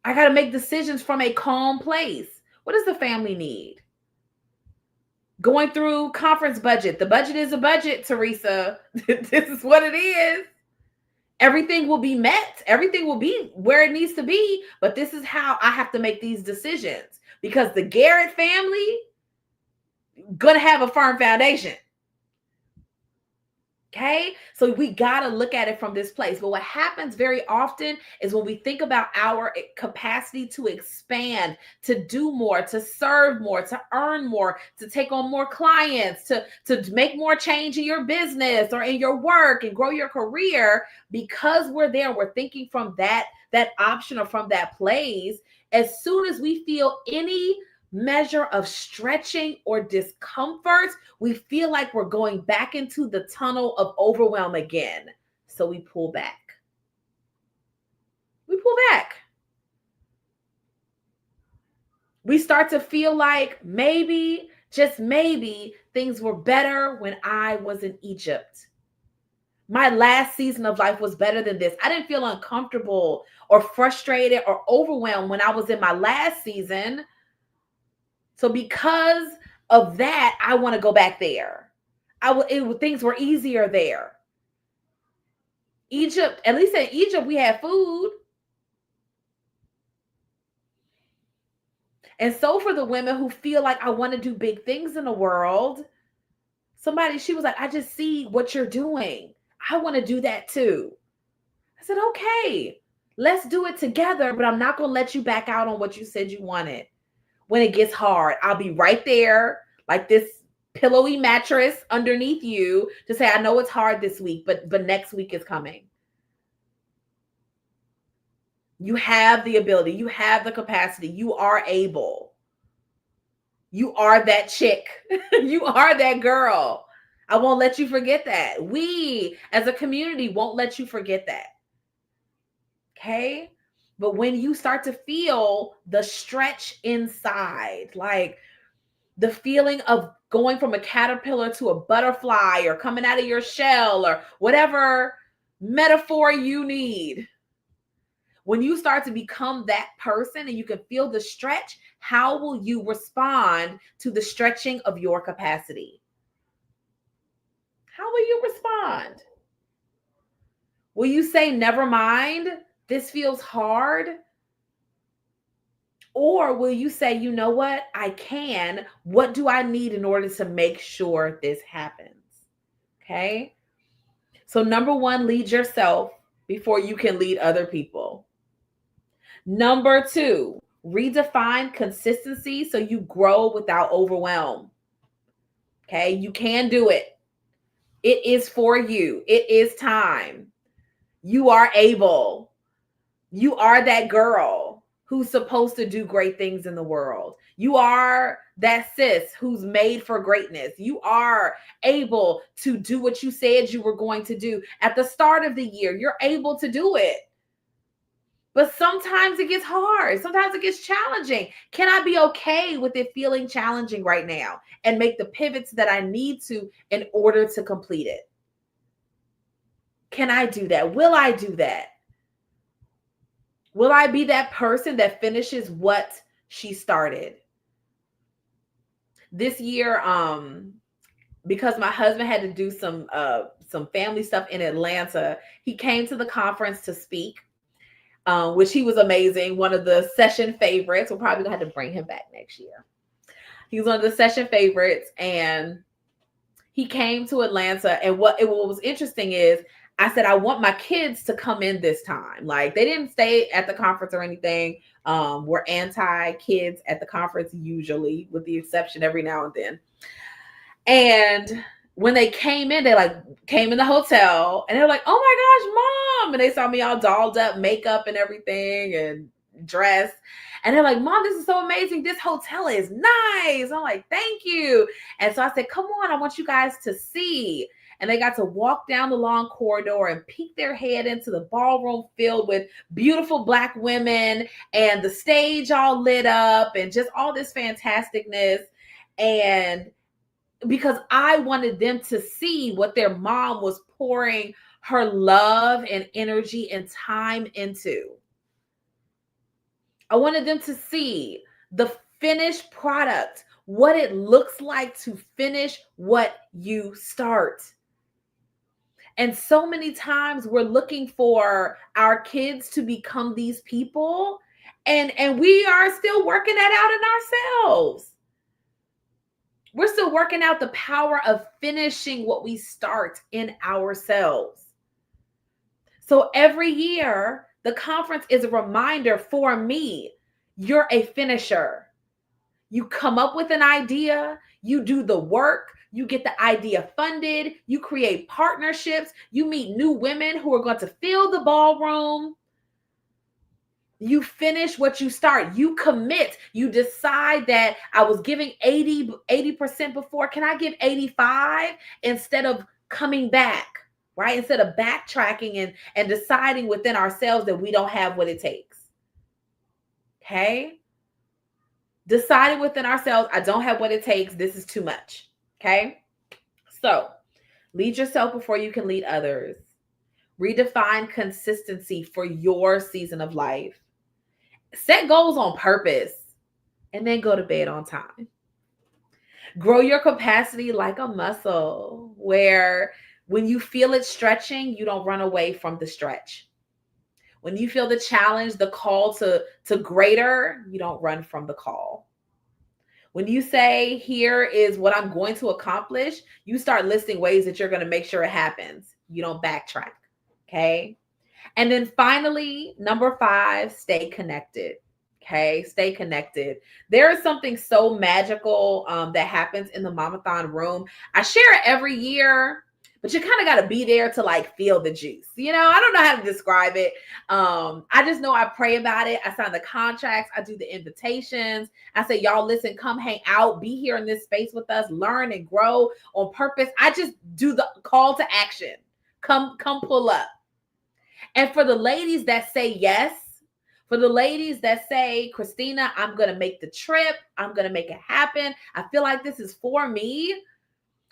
I got to make decisions from a calm place. What does the family need? Going through conference budget. The budget is a budget, Teresa. This is what it is. Everything will be met. Everything will be where it needs to be. But this is how I have to make these decisions, because the Garrett family gonna have a firm foundation. Okay, so we got to look at it from this place. But what happens very often is when we think about our capacity to expand, to do more, to serve more, to earn more, to take on more clients, to make more change in your business or in your work and grow your career, because we're there, we're thinking from that option or from that place. As soon as we feel any measure of stretching or discomfort, we feel like we're going back into the tunnel of overwhelm again. So we pull back. We pull back. We start to feel like maybe, just maybe, things were better when I was in Egypt. My last season of life was better than this. I didn't feel uncomfortable or frustrated or overwhelmed when I was in my last season. So because of that, I want to go back there. Things were easier there. Egypt, at least in Egypt, we had food. And so for the women who feel like I want to do big things in the world, she was like, I just see what you're doing. I want to do that too. I said, okay, let's do it together, but I'm not going to let you back out on what you said you wanted. When it gets hard, I'll be right there, like this pillowy mattress underneath you, to say, I know it's hard this week, but next week is coming. You have the ability, you have the capacity, you are able. You are that chick. You are that girl. I won't let you forget that. We as a community won't let you forget that. Okay? But when you start to feel the stretch inside, like the feeling of going from a caterpillar to a butterfly, or coming out of your shell, or whatever metaphor you need, when you start to become that person and you can feel the stretch, how will you respond to the stretching of your capacity? How will you respond? Will you say, never mind, this feels hard? Or will you say, you know what? I can. What do I need in order to make sure this happens? Okay. So number one, lead yourself before you can lead other people. Number two, redefine consistency so you grow without overwhelm. Okay. You can do it. It is for you. It is time. You are able. You are that girl who's supposed to do great things in the world. You are that sis who's made for greatness. You are able to do what you said you were going to do at the start of the year. You're able to do it. But sometimes it gets hard. Sometimes it gets challenging. Can I be okay with it feeling challenging right now and make the pivots that I need to in order to complete it? Can I do that? Will I do that? Will I be that person that finishes what she started? This year, because my husband had to do some family stuff in Atlanta, he came to the conference to speak, which he was amazing. One of the session favorites. We're probably gonna have to bring him back next year. He was one of the session favorites, and he came to Atlanta. And what was interesting is, I said, I want my kids to come in this time. Like, they didn't stay at the conference or anything. We're anti-kids at the conference usually, with the exception every now and then. And when they came in, they came in the hotel and they're like, oh my gosh, Mom. And they saw me all dolled up, makeup and everything, and dressed. And they're like, Mom, this is so amazing. This hotel is nice. I'm like, thank you. And so I said, come on, I want you guys to see. And they got to walk down the long corridor and peek their head into the ballroom filled with beautiful Black women, and the stage all lit up, and just all this fantasticness. And because I wanted them to see what their mom was pouring her love and energy and time into. I wanted them to see the finished product, what it looks like to finish what you start. And so many times we're looking for our kids to become these people, and we are still working that out in ourselves. We're still working out the power of finishing what we start in ourselves. So every year, the conference is a reminder for me, you're a finisher. You come up with an idea, you do the work, you get the idea funded, you create partnerships, you meet new women who are going to fill the ballroom. You finish what you start. You commit. You decide that I was giving 80% before. Can I give 85 instead of coming back, right? Instead of backtracking and deciding within ourselves that we don't have what it takes. Okay? Deciding within ourselves, I don't have what it takes. This is too much. Okay? So, lead yourself before you can lead others. Redefine consistency for your season of life. Set goals on purpose and then go to bed on time. Grow your capacity like a muscle where when you feel it stretching, you don't run away from the stretch. When you feel the challenge, the call to greater, you don't run from the call. When you say, here is what I'm going to accomplish, you start listing ways that you're going to make sure it happens. You don't backtrack. Okay. And then finally, number 5, stay connected. Okay, stay connected. There is something so magical that happens in the Momathon room. I share it every year, but you kind of got to be there to like feel the juice. You know, I don't know how to describe it. I just know I pray about it. I sign the contracts. I do the invitations. I say, y'all, listen, come hang out, be here in this space with us, learn and grow on purpose. I just do the call to action. Come pull up. And for the ladies that say yes, for the ladies that say, Christina, I'm going to make the trip. I'm going to make it happen. I feel like this is for me.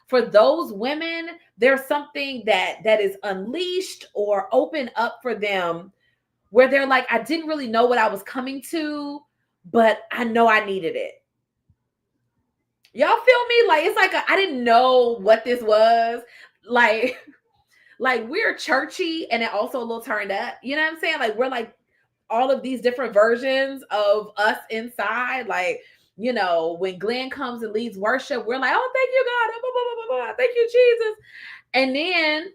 For those women, there's something that is unleashed or open up for them where they're like, I didn't really know what I was coming to, but I know I needed it. Y'all feel me? Like, it's like, I didn't know what this was. Like we're churchy and it also a little turned up. You know what I'm saying? Like, we're like all of these different versions of us inside. Like, you know, when Glenn comes and leads worship, we're like, oh, thank you, God. Blah, blah, blah, blah. Thank you, Jesus. And then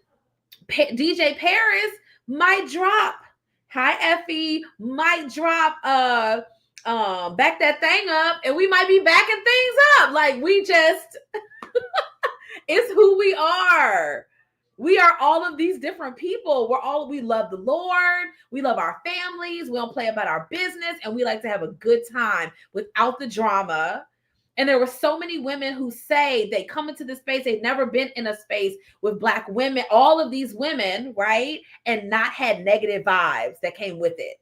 DJ Paris might drop. Hi, Effie. Might drop back that thing up, and we might be backing things up. Like, we just it's who we are. We are all of these different people. We love the Lord. We love our families. We don't play about our business, and we like to have a good time without the drama. And there were so many women who say they come into this space, they've never been in a space with Black women, all of these women, right? And not had negative vibes that came with it.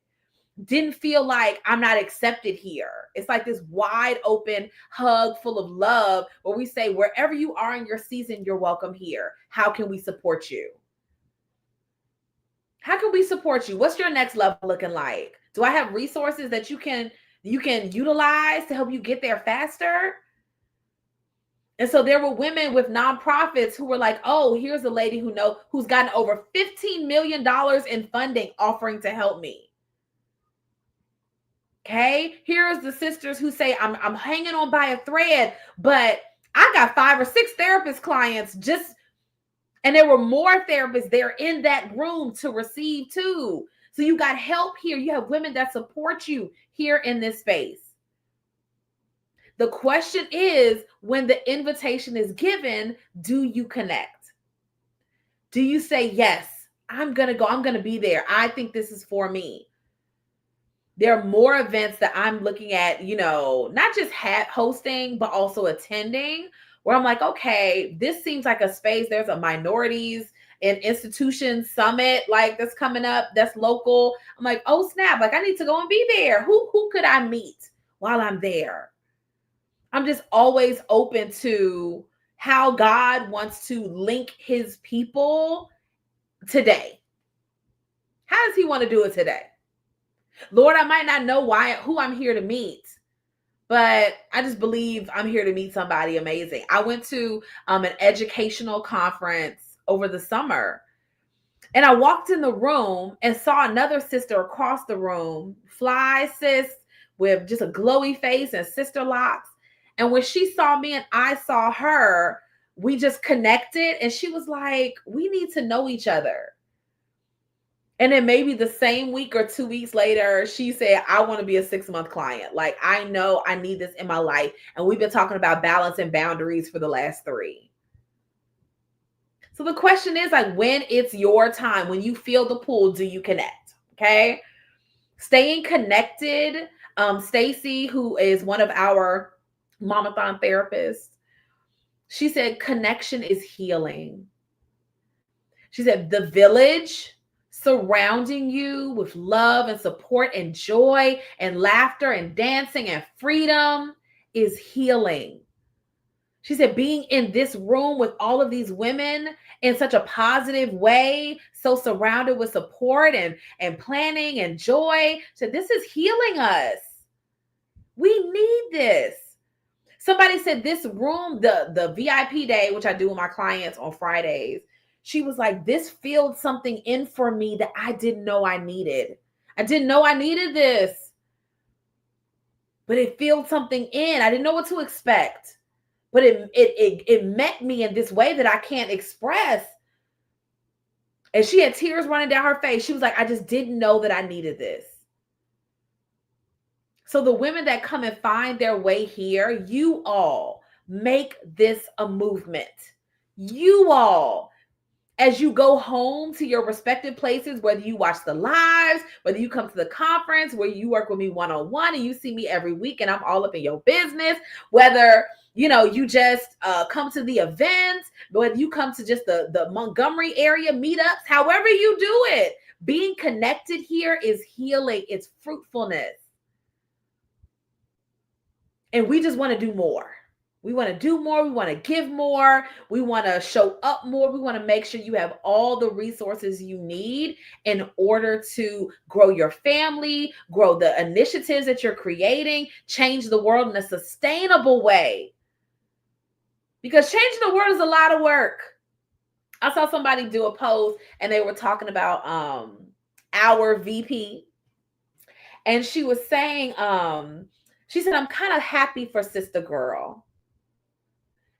Didn't feel like I'm not accepted here. It's like this wide open hug full of love where we say, wherever you are in your season, you're welcome here. How can we support you? How can we support you? What's your next level looking like? Do I have resources that you can utilize to help you get there faster? And so there were women with nonprofits who were like, oh, here's a lady who's gotten over $15 million in funding offering to help me. Okay, here's the sisters who say, I'm hanging on by a thread, but I got 5 or 6 therapist clients and there were more therapists there in that room to receive too. So you got help here. You have women that support you here in this space. The question is, when the invitation is given, do you connect? Do you say, yes, I'm going to go. I'm going to be there. I think this is for me. There are more events that I'm looking at, you know, not just hosting, but also attending, where I'm like, okay, this seems like a space. There's a minorities and institutions summit like that's coming up, that's local. I'm like, oh snap, like I need to go and be there. Who could I meet while I'm there? I'm just always open to how God wants to link his people today. How does he want to do it today? Lord, I might not know who I'm here to meet, but I just believe I'm here to meet somebody amazing. I went to an educational conference over the summer, and I walked in the room and saw another sister across the room, fly sis with just a glowy face and sister locks. And when she saw me and I saw her, we just connected, and she was like, we need to know each other. And then maybe the same week or 2 weeks later, she said, I want to be a 6-month client. Like, I know I need this in my life. And we've been talking about balance and boundaries for the last 3. So the question is, like, when it's your time, when you feel the pull, do you connect? Okay. Staying connected. Stacy, who is one of our Momathon therapists, she said, connection is healing. She said, the village surrounding you with love and support and joy and laughter and dancing and freedom is healing. She said, being in this room with all of these women in such a positive way, so surrounded with support and planning and joy. So this is healing us. We need this. Somebody said this room, the VIP day, which I do with my clients on Fridays, she was like, this filled something in for me that I didn't know I needed. I didn't know I needed this, but it filled something in. I didn't know what to expect, but it met me in this way that I can't express. And she had tears running down her face. She was like, I just didn't know that I needed this. So the women that come and find their way here, you all make this a movement. You all, as you go home to your respective places, whether you watch the lives, whether you come to the conference, where you work with me one-on-one and you see me every week and I'm all up in your business, whether you just come to the events, whether you come to just the Montgomery area meetups, however you do it, being connected here is healing. It's fruitfulness. And we just want to do more. We want to do more. We want to give more. We want to show up more. We want to make sure you have all the resources you need in order to grow your family, grow the initiatives that you're creating, change the world in a sustainable way. Because changing the world is a lot of work. I saw somebody do a post and they were talking about our VP. And she was saying, she said, I'm kind of happy for Sister Girl.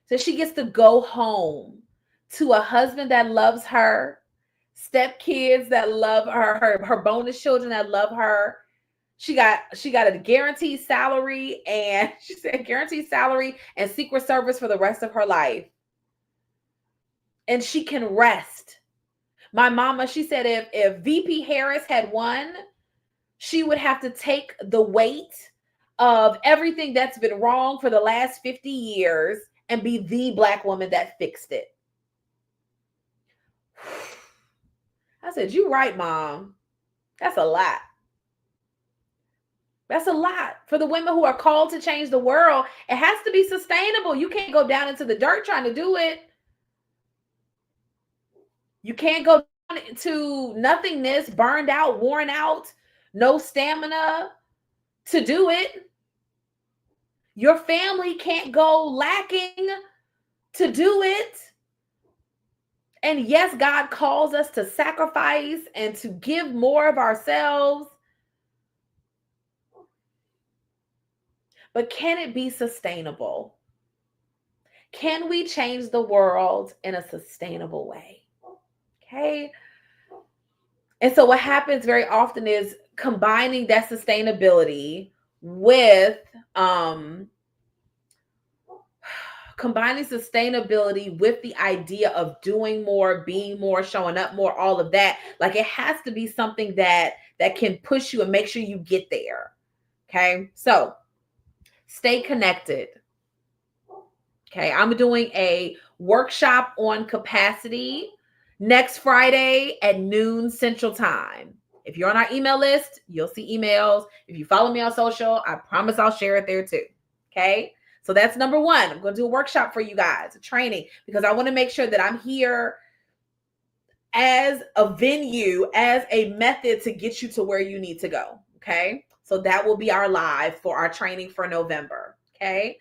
So she gets to go home to a husband that loves her, stepkids that love her bonus children that love her. She got a guaranteed salary, and she said guaranteed salary and Secret Service for the rest of her life. And she can rest. My mama, she said if VP Harris had won, she would have to take the weight of everything that's been wrong for the last 50 years and be the Black woman that fixed it. I said, you're right, Mom. That's a lot. That's a lot for the women who are called to change the world. It has to be sustainable. You can't go down into the dirt trying to do it. You can't go down to nothingness, burned out, worn out, no stamina to do it. Your family can't go lacking to do it. And yes, God calls us to sacrifice and to give more of ourselves. But can it be sustainable? Can we change the world in a sustainable way? Okay. And so what happens very often is combining that sustainability with the idea of doing more, being more, showing up more, all of that. Like, it has to be something that can push you and make sure you get there. Okay. So stay connected. Okay. I'm doing a workshop on capacity next Friday at noon Central Time. If you're on our email list, you'll see emails. If you follow me on social, I promise I'll share it there too. Okay. So that's number one. I'm going to do a workshop for you guys, a training, because I want to make sure that I'm here as a venue, as a method to get you to where you need to go. Okay. So that will be our live for our training for November. Okay.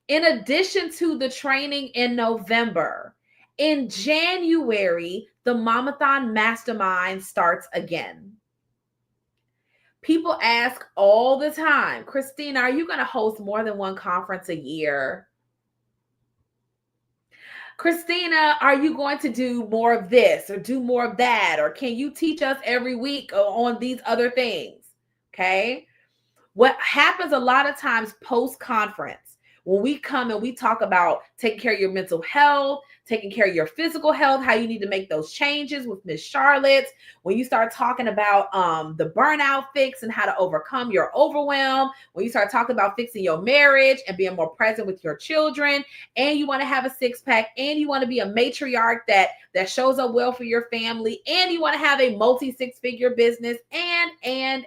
In addition to the training in November, in January, the Momathon Mastermind starts again. People ask all the time, Christina, are you going to host more than one conference a year? Christina, are you going to do more of this or do more of that? Or can you teach us every week on these other things? Okay. What happens a lot of times post-conference, when we come and we talk about taking care of your mental health, taking care of your physical health, how you need to make those changes with Miss Charlotte, when you start talking about the burnout fix and how to overcome your overwhelm, when you start talking about fixing your marriage and being more present with your children, and you want to have a six-pack, and you want to be a matriarch that shows up well for your family, and you want to have a multi-six-figure business, and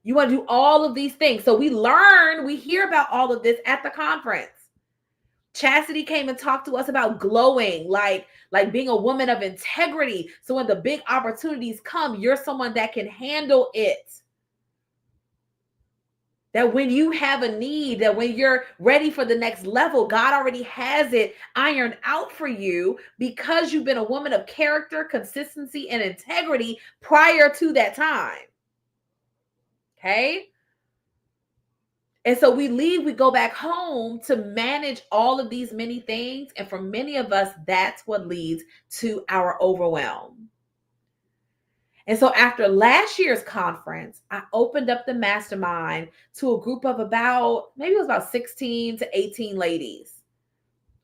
you want to do all of these things. So we hear about all of this at the conference. Chastity came and talked to us about glowing, like being a woman of integrity. So when the big opportunities come, you're someone that can handle it. That when you have a need, that when you're ready for the next level, God already has it ironed out for you because you've been a woman of character, consistency, and integrity prior to that time. Okay? And so we go back home to manage all of these many things. And for many of us, that's what leads to our overwhelm. And so after last year's conference, I opened up the mastermind to a group of maybe it was about 16 to 18 ladies.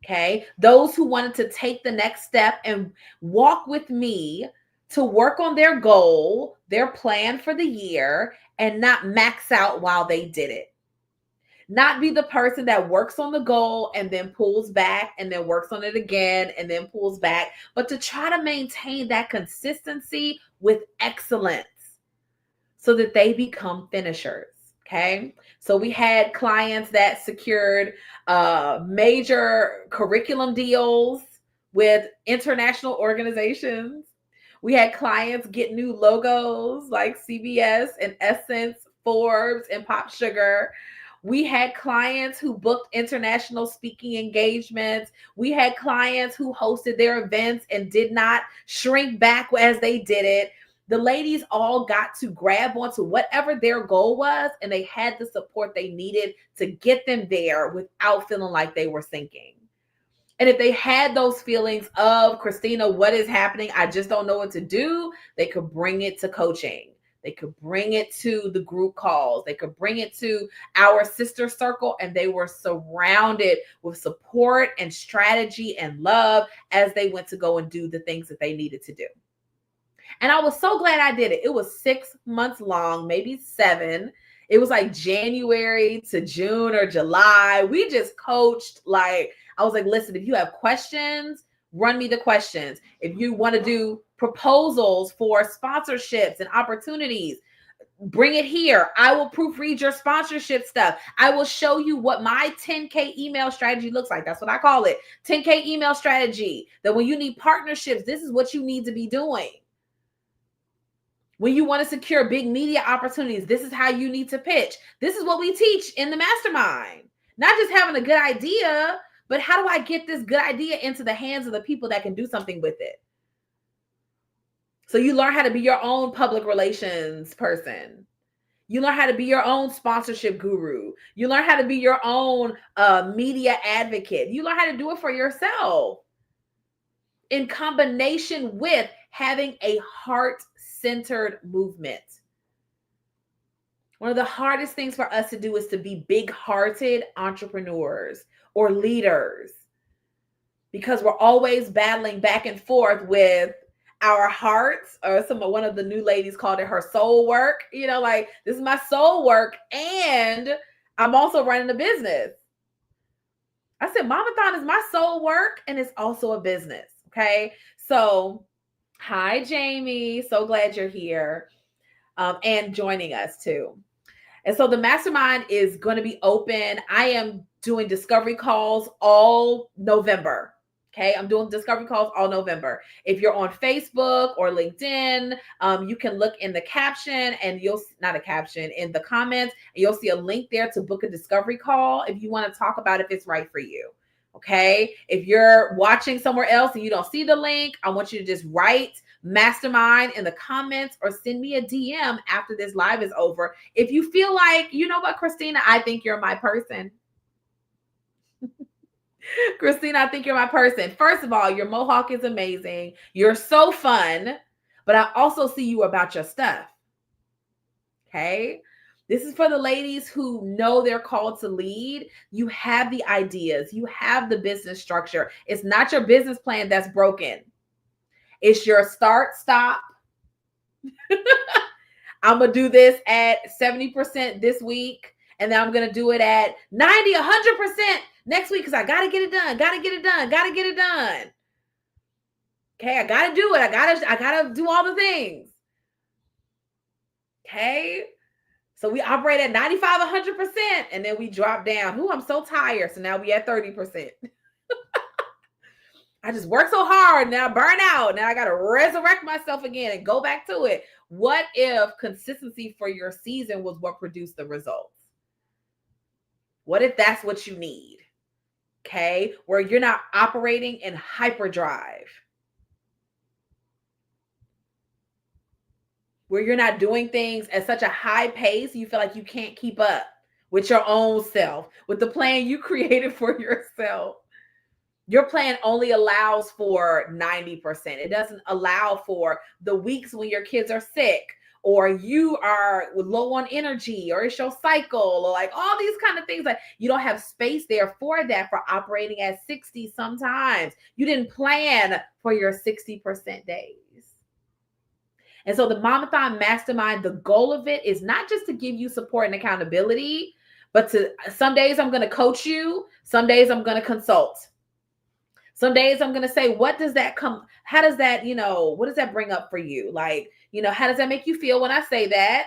Okay. Those who wanted to take the next step and walk with me to work on their goal, their plan for the year, and not max out while they did it. Not be the person that works on the goal and then pulls back and then works on it again and then pulls back, but to try to maintain that consistency with excellence so that they become finishers. Okay. So we had clients that secured major curriculum deals with international organizations. We had clients get new logos like CBS and Essence, Forbes, and Pop Sugar. We had clients who booked international speaking engagements. We had clients who hosted their events and did not shrink back as they did it. The ladies all got to grab onto whatever their goal was, and they had the support they needed to get them there without feeling like they were sinking. And if they had those feelings of, Christina, what is happening? I just don't know what to do. They could bring it to coaching. They could bring it to the group calls. They could bring it to our sister circle, and they were surrounded with support and strategy and love as they went to go and do the things that they needed to do. And I was so glad I did it. It was 6 months long, maybe 7. It was like January to June or July. We just coached. I was like, listen, if you have questions, run me the questions. If you want to do proposals for sponsorships and opportunities, bring it here. I will proofread your sponsorship stuff. I will show you what my 10K email strategy looks like. That's what I call it. 10K email strategy. That when you need partnerships, this is what you need to be doing. When you want to secure big media opportunities, this is how you need to pitch. This is what we teach in the mastermind. Not just having a good idea, but how do I get this good idea into the hands of the people that can do something with it? So you learn how to be your own public relations person. You learn how to be your own sponsorship guru. You learn how to be your own media advocate. You learn how to do it for yourself in combination with having a heart-centered movement. One of the hardest things for us to do is to be big-hearted entrepreneurs or leaders, because we're always battling back and forth with our hearts, or one of the new ladies called it her soul work. This is my soul work, and I'm also running a business. I said, Momathon is my soul work, and it's also a business. Okay. So hi, Jamie. So glad you're here and joining us too. And so the mastermind is going to be open. I am doing discovery calls all November. Okay, I'm doing discovery calls all November. If you're on Facebook or LinkedIn, you can look in the caption and not a caption, in the comments, and you'll see a link there to book a discovery call if you want to talk about if it's right for you. Okay, if you're watching somewhere else and you don't see the link, I want you to just write mastermind in the comments or send me a DM after this live is over. If you feel like, you know what, Christina, I think you're my person. Christina, I think you're my person. First of all, your mohawk is amazing. You're so fun, but I also see you about your stuff. Okay. This is for the ladies who know they're called to lead. You have the ideas, you have the business structure. It's not your business plan that's broken. It's your start, stop. I'm going to do this at 70% this week. And then I'm going to do it at 90, 100% next week because I got to get it done. Got to get it done. Got to get it done. Okay, I got to do it. I got to do all the things. Okay. So we operate at 95, 100%, and then we drop down. Ooh, I'm so tired. So now we at 30%. I just work so hard. Now I burn out. Now I got to resurrect myself again and go back to it. What if consistency for your season was what produced the results? What if that's what you need? Okay, where you're not operating in hyperdrive, where you're not doing things at such a high pace, you feel like you can't keep up with your own self, with the plan you created for yourself. Your plan only allows for 90%. It doesn't allow for the weeks when your kids are sick, or you are low on energy, or it's your cycle, or like all these kind of things. Like you don't have space there for that, for operating at 60 sometimes. You didn't plan for your 60% days. And so the Momathon Mastermind, the goal of it is not just to give you support and accountability, but some days I'm going to coach you. Some days I'm going to consult. Some days I'm going to say, how does that, what does that bring up for you? Like, how does that make you feel when I say that?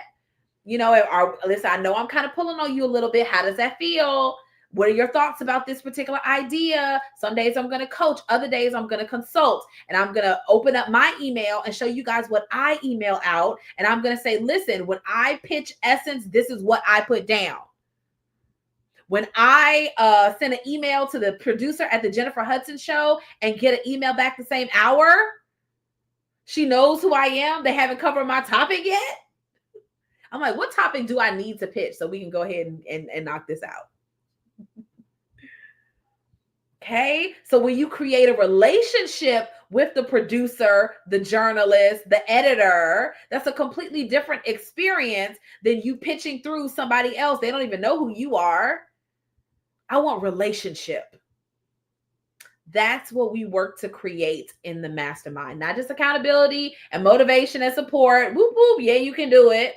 Listen, I know I'm kind of pulling on you a little bit. How does that feel? What are your thoughts about this particular idea? Some days I'm going to coach. Other days I'm going to consult. And I'm going to open up my email and show you guys what I email out. And I'm going to say, listen, when I pitch Essence, this is what I put down. When I send an email to the producer at the Jennifer Hudson show and get an email back the same hour, she knows who I am. They haven't covered my topic yet. I'm like, what topic do I need to pitch so we can go ahead and knock this out? Okay. So when you create a relationship with the producer, the journalist, the editor, that's a completely different experience than you pitching through somebody else. They don't even know who you are. I want relationship. That's what we work to create in the mastermind, not just accountability and motivation and support. Whoop, whoop. Yeah, you can do it.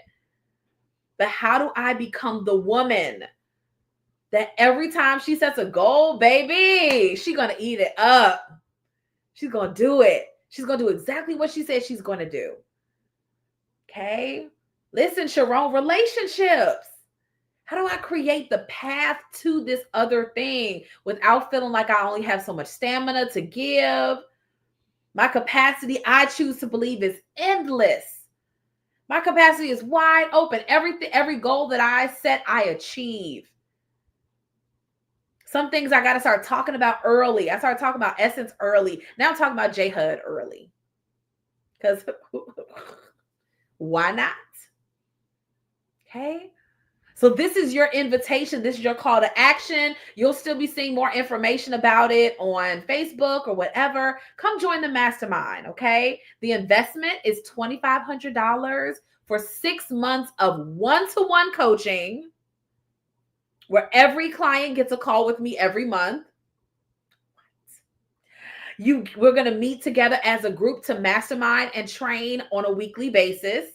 But how do I become the woman that every time she sets a goal, baby, she's going to eat it up. She's going to do it. She's going to do exactly what she said she's going to do. Okay. Listen, Sharon, relationships. How do I create the path to this other thing without feeling like I only have so much stamina to give? My capacity, I choose to believe, is endless. My capacity is wide open. Every goal that I set, I achieve. Some things I got to start talking about early. I started talking about Essence early. Now I'm talking about J-HUD early. Because why not? Okay. So this is your invitation. This is your call to action. You'll still be seeing more information about it on Facebook or whatever. Come join the mastermind, okay? The investment is $2,500 for 6 months of one-to-one coaching, where every client gets a call with me every month. We're going to meet together as a group to mastermind and train on a weekly basis.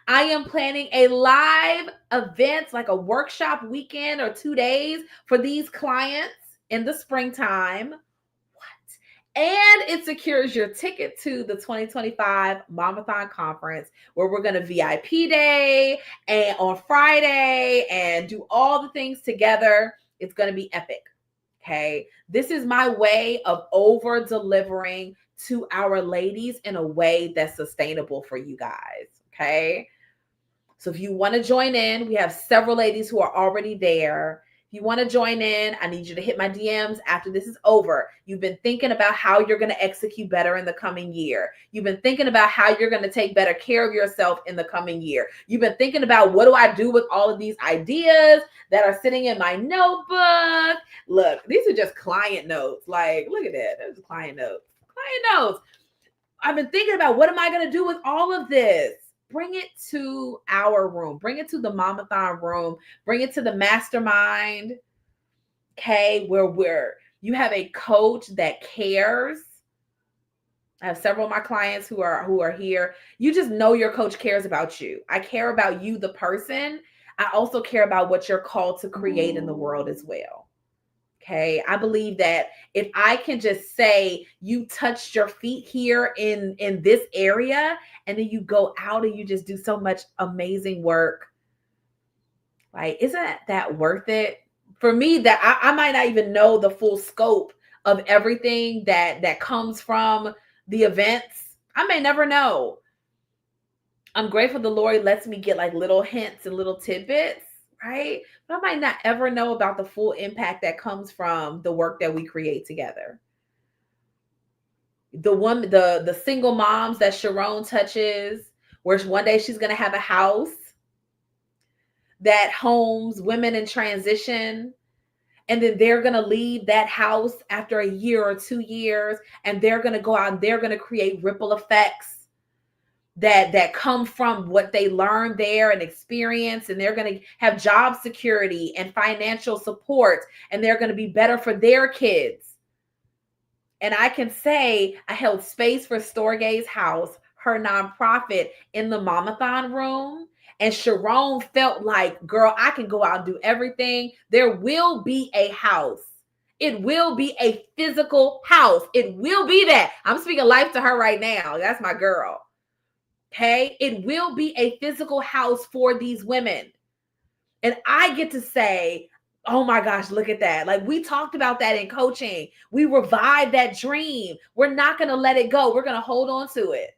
I am planning a live event, like a workshop weekend or 2 days for these clients in the springtime. And it secures your ticket to the 2025 Momathon Conference, where we're going to VIP day and on Friday and do all the things together. It's going to be epic. Okay. This is my way of over delivering to our ladies in a way that's sustainable for you guys. Okay. So if you want to join in, we have several ladies who are already there. If you want to join in, I need you to hit my DMs after this is over. You've been thinking about how you're going to execute better in the coming year. You've been thinking about how you're going to take better care of yourself in the coming year. You've been thinking about, what do I do with all of these ideas that are sitting in my notebook? Look, these are just client notes. Like, look at that. Those are client notes. Client notes. I've been thinking about, what am I going to do with all of this? Bring it to our room. Bring it to the Momathon room. Bring it to the mastermind. Okay, where you have a coach that cares. I have several of my clients who are here. You just know your coach cares about you. I care about you, the person. I also care about what you're called to create in the world as well. Okay. I believe that if I can just say, you touched your feet here in this area, and then you go out and you just do so much amazing work, like, isn't that worth it? For me, that I might not even know the full scope of everything that comes from the events. I may never know. I'm grateful the Lord lets me get like little hints and little tidbits, right? But I might not ever know about the full impact that comes from the work that we create together. The single moms that Sharon touches, where one day she's gonna have a house that homes women in transition, and then they're gonna leave that house after a year or 2 years, and they're gonna go out and they're gonna create ripple effects that come from what they learned there and experience, and they're going to have job security and financial support, and they're going to be better for their kids. And I can say I held space for Storgay's house, her nonprofit, in the Momathon room, and Sharon felt like, girl, I can go out and do everything. There will be a house. It will be a physical house. It will be that. I'm speaking life to her right now. That's my girl. Okay, it will be a physical house for these women. And I get to say, oh my gosh, look at that. Like, we talked about that in coaching. We revived that dream. We're not going to let it go. We're going to hold on to it,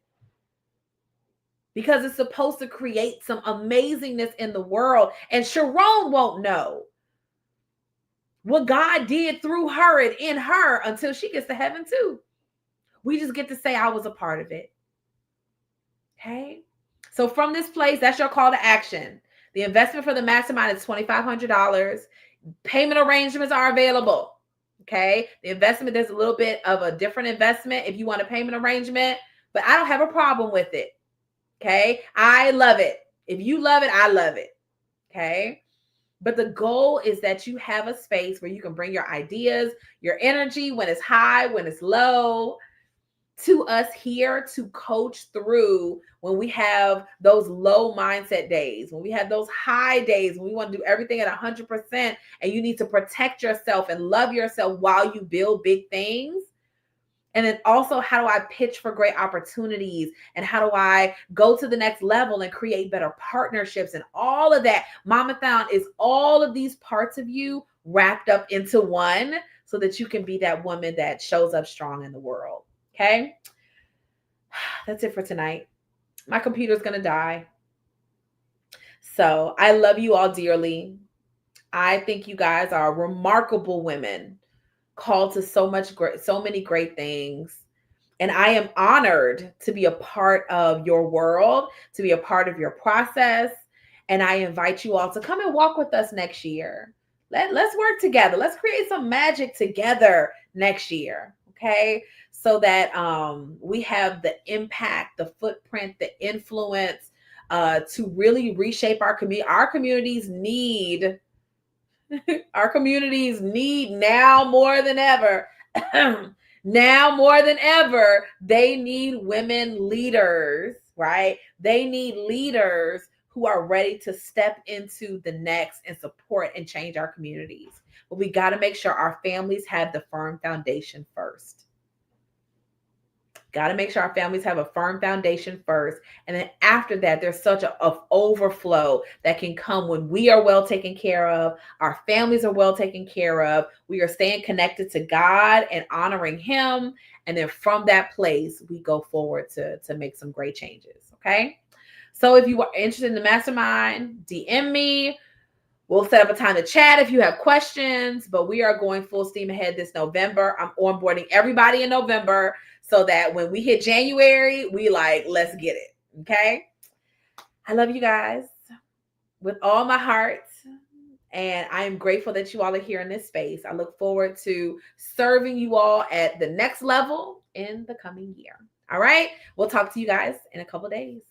because it's supposed to create some amazingness in the world. And Sharon won't know what God did through her and in her until she gets to heaven too. We just get to say, I was a part of it. Okay. So from this place, that's your call to action. The investment for the mastermind is $2,500. Payment arrangements are available. Okay. The investment, there's a little bit of a different investment if you want a payment arrangement, but I don't have a problem with it. Okay. I love it. If you love it, I love it. Okay. But the goal is that you have a space where you can bring your ideas, your energy, when it's high, when it's low, to us here to coach through when we have those low mindset days, when we have those high days, when we want to do everything at 100%, and you need to protect yourself and love yourself while you build big things. And then also, how do I pitch for great opportunities? And how do I go to the next level and create better partnerships and all of that? Momathon is all of these parts of you wrapped up into one, so that you can be that woman that shows up strong in the world. Okay, that's it for tonight. My computer's going to die. So I love you all dearly. I think you guys are remarkable women, called to so many great things. And I am honored to be a part of your world, to be a part of your process. And I invite you all to come and walk with us next year. Let's work together. Let's create some magic together next year. Okay. So that we have the impact, the footprint, the influence to really reshape our community. Our communities need now more than ever. Now more than ever, they need women leaders, right? They need leaders who are ready to step into the next and support and change our communities. But we got to make sure our families have the firm foundation first. Got to make sure our families have a firm foundation first. And then after that, there's such a overflow that can come when we are well taken care of, our families are well taken care of, we are staying connected to God and honoring Him. And then from that place, we go forward to make some great changes. Okay. So if you are interested in the mastermind, DM me. We'll set up a time to chat if you have questions, but we are going full steam ahead this November. I'm onboarding everybody in November so that when we hit January, we let's get it. Okay. I love you guys with all my heart. And I am grateful that you all are here in this space. I look forward to serving you all at the next level in the coming year. All right. We'll talk to you guys in a couple of days.